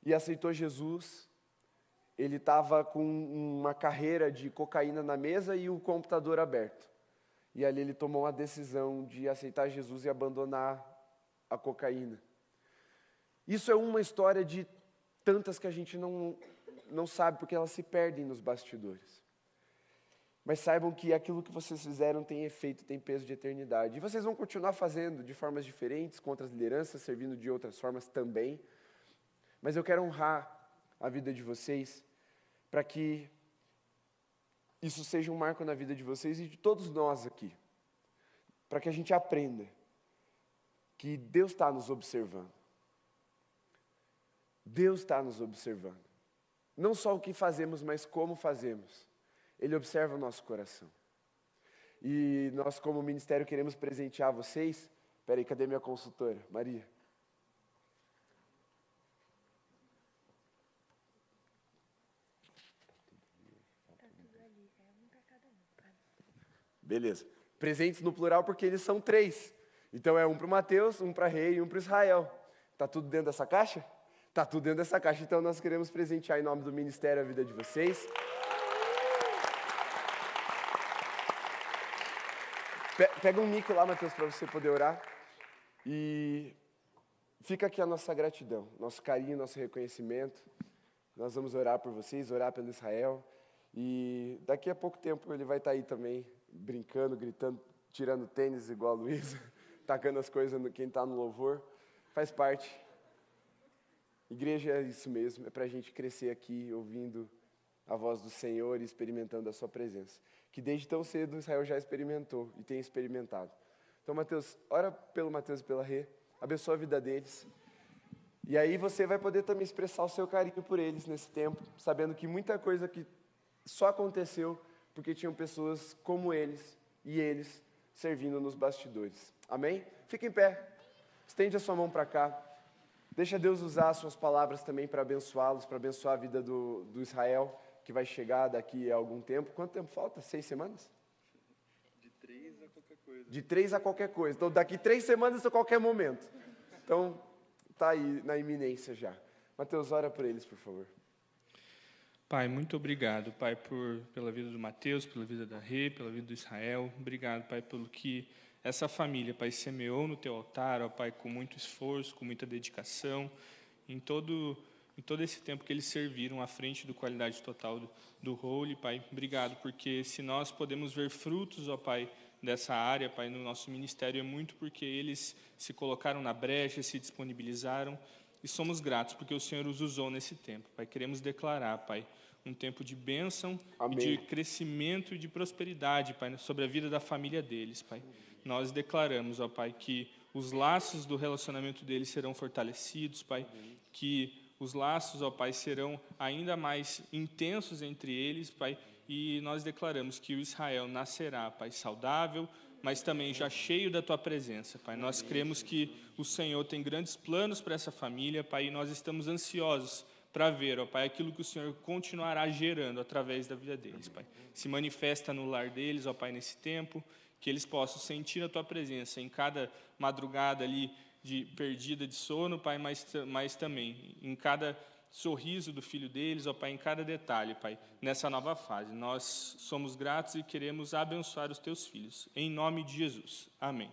e aceitou Jesus. Ele estava com uma carreira de cocaína na mesa e o computador aberto. E ali ele tomou a decisão de aceitar Jesus e abandonar a cocaína. Isso é uma história de tantas que a gente não sabe, porque elas se perdem nos bastidores. Mas saibam que aquilo que vocês fizeram tem efeito, tem peso de eternidade. E vocês vão continuar fazendo de formas diferentes, com outras lideranças, servindo de outras formas também. Mas eu quero honrar a vida de vocês, para que isso seja um marco na vida de vocês e de todos nós aqui. Para que a gente aprenda que Deus está nos observando. Deus está nos observando. Não só o que fazemos, mas como fazemos. Ele observa o nosso coração. E nós, como ministério, queremos presentear vocês. Espera aí, cadê minha consultora? Maria. Beleza. Presentes no plural porque eles são 3. Então é um para o Mateus, um para a Rei e um para o Israel. Está tudo dentro dessa caixa? Está tudo dentro dessa caixa. Então nós queremos presentear em nome do ministério a vida de vocês. Pega um mic lá, Mateus, para você poder orar. E fica aqui a nossa gratidão, nosso carinho, nosso reconhecimento. Nós vamos orar por vocês, orar pelo Israel. E daqui a pouco tempo ele vai estar aí também, brincando, gritando, tirando tênis igual a Luísa, tacando as coisas no quem está no louvor. Faz parte. Igreja é isso mesmo, é para a gente crescer aqui, ouvindo a voz do Senhor e experimentando a sua presença. Que desde tão cedo Israel já experimentou e tem experimentado. Então, Mateus, ora pelo Mateus e pela Rê, abençoa a vida deles. E aí você vai poder também expressar o seu carinho por eles nesse tempo, sabendo que muita coisa que só aconteceu porque tinham pessoas como eles e eles servindo nos bastidores. Amém? Fica em pé. Estende a sua mão para cá. Deixa Deus usar as suas palavras também para abençoá-los, para abençoar a vida do Israel, que vai chegar daqui a algum tempo. Quanto tempo falta? 6 semanas? De 3 a qualquer coisa. De 3 a qualquer coisa. Então, daqui 3 semanas a qualquer momento. Então, está aí na iminência já. Mateus, ora por eles, por favor. Pai, muito obrigado, Pai, pela vida do Mateus, pela vida da Rê, pela vida do Israel. Obrigado, Pai, pelo que essa família, Pai, semeou no Teu altar, ó Pai, com muito esforço, com muita dedicação, em todo esse tempo que eles serviram à frente do Qualidade Total do Holy, Pai. Obrigado, porque se nós podemos ver frutos, ó Pai, dessa área, Pai, no nosso ministério, é muito porque eles se colocaram na brecha, se disponibilizaram, e somos gratos porque o Senhor os usou nesse tempo, Pai. Queremos declarar, Pai, um tempo de bênção, e de crescimento e de prosperidade, Pai, sobre a vida da família deles, Pai. Nós declaramos, ó Pai, que os laços do relacionamento deles serão fortalecidos, Pai, que os laços, ó Pai, serão ainda mais intensos entre eles, Pai, e nós declaramos que o Israel nascerá, Pai, saudável, mas também já cheio da Tua presença, Pai. Nós cremos que o Senhor tem grandes planos para essa família, Pai, e nós estamos ansiosos para ver, ó Pai, aquilo que o Senhor continuará gerando através da vida deles, Pai. Se manifesta no lar deles, ó Pai, nesse tempo, que eles possam sentir a Tua presença em cada madrugada ali perdida de sono, Pai, mas também em cada sorriso do filho deles, ó Pai, em cada detalhe, Pai, nessa nova fase. Nós somos gratos e queremos abençoar os Teus filhos. Em nome de Jesus. Amém.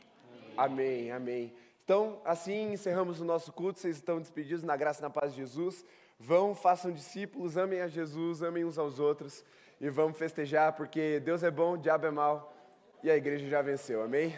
Amém, amém. Então, assim encerramos o nosso culto. Vocês estão despedidos na graça e na paz de Jesus. Vão, façam discípulos, amem a Jesus, amem uns aos outros e vamos festejar, porque Deus é bom, o diabo é mau e a igreja já venceu. Amém?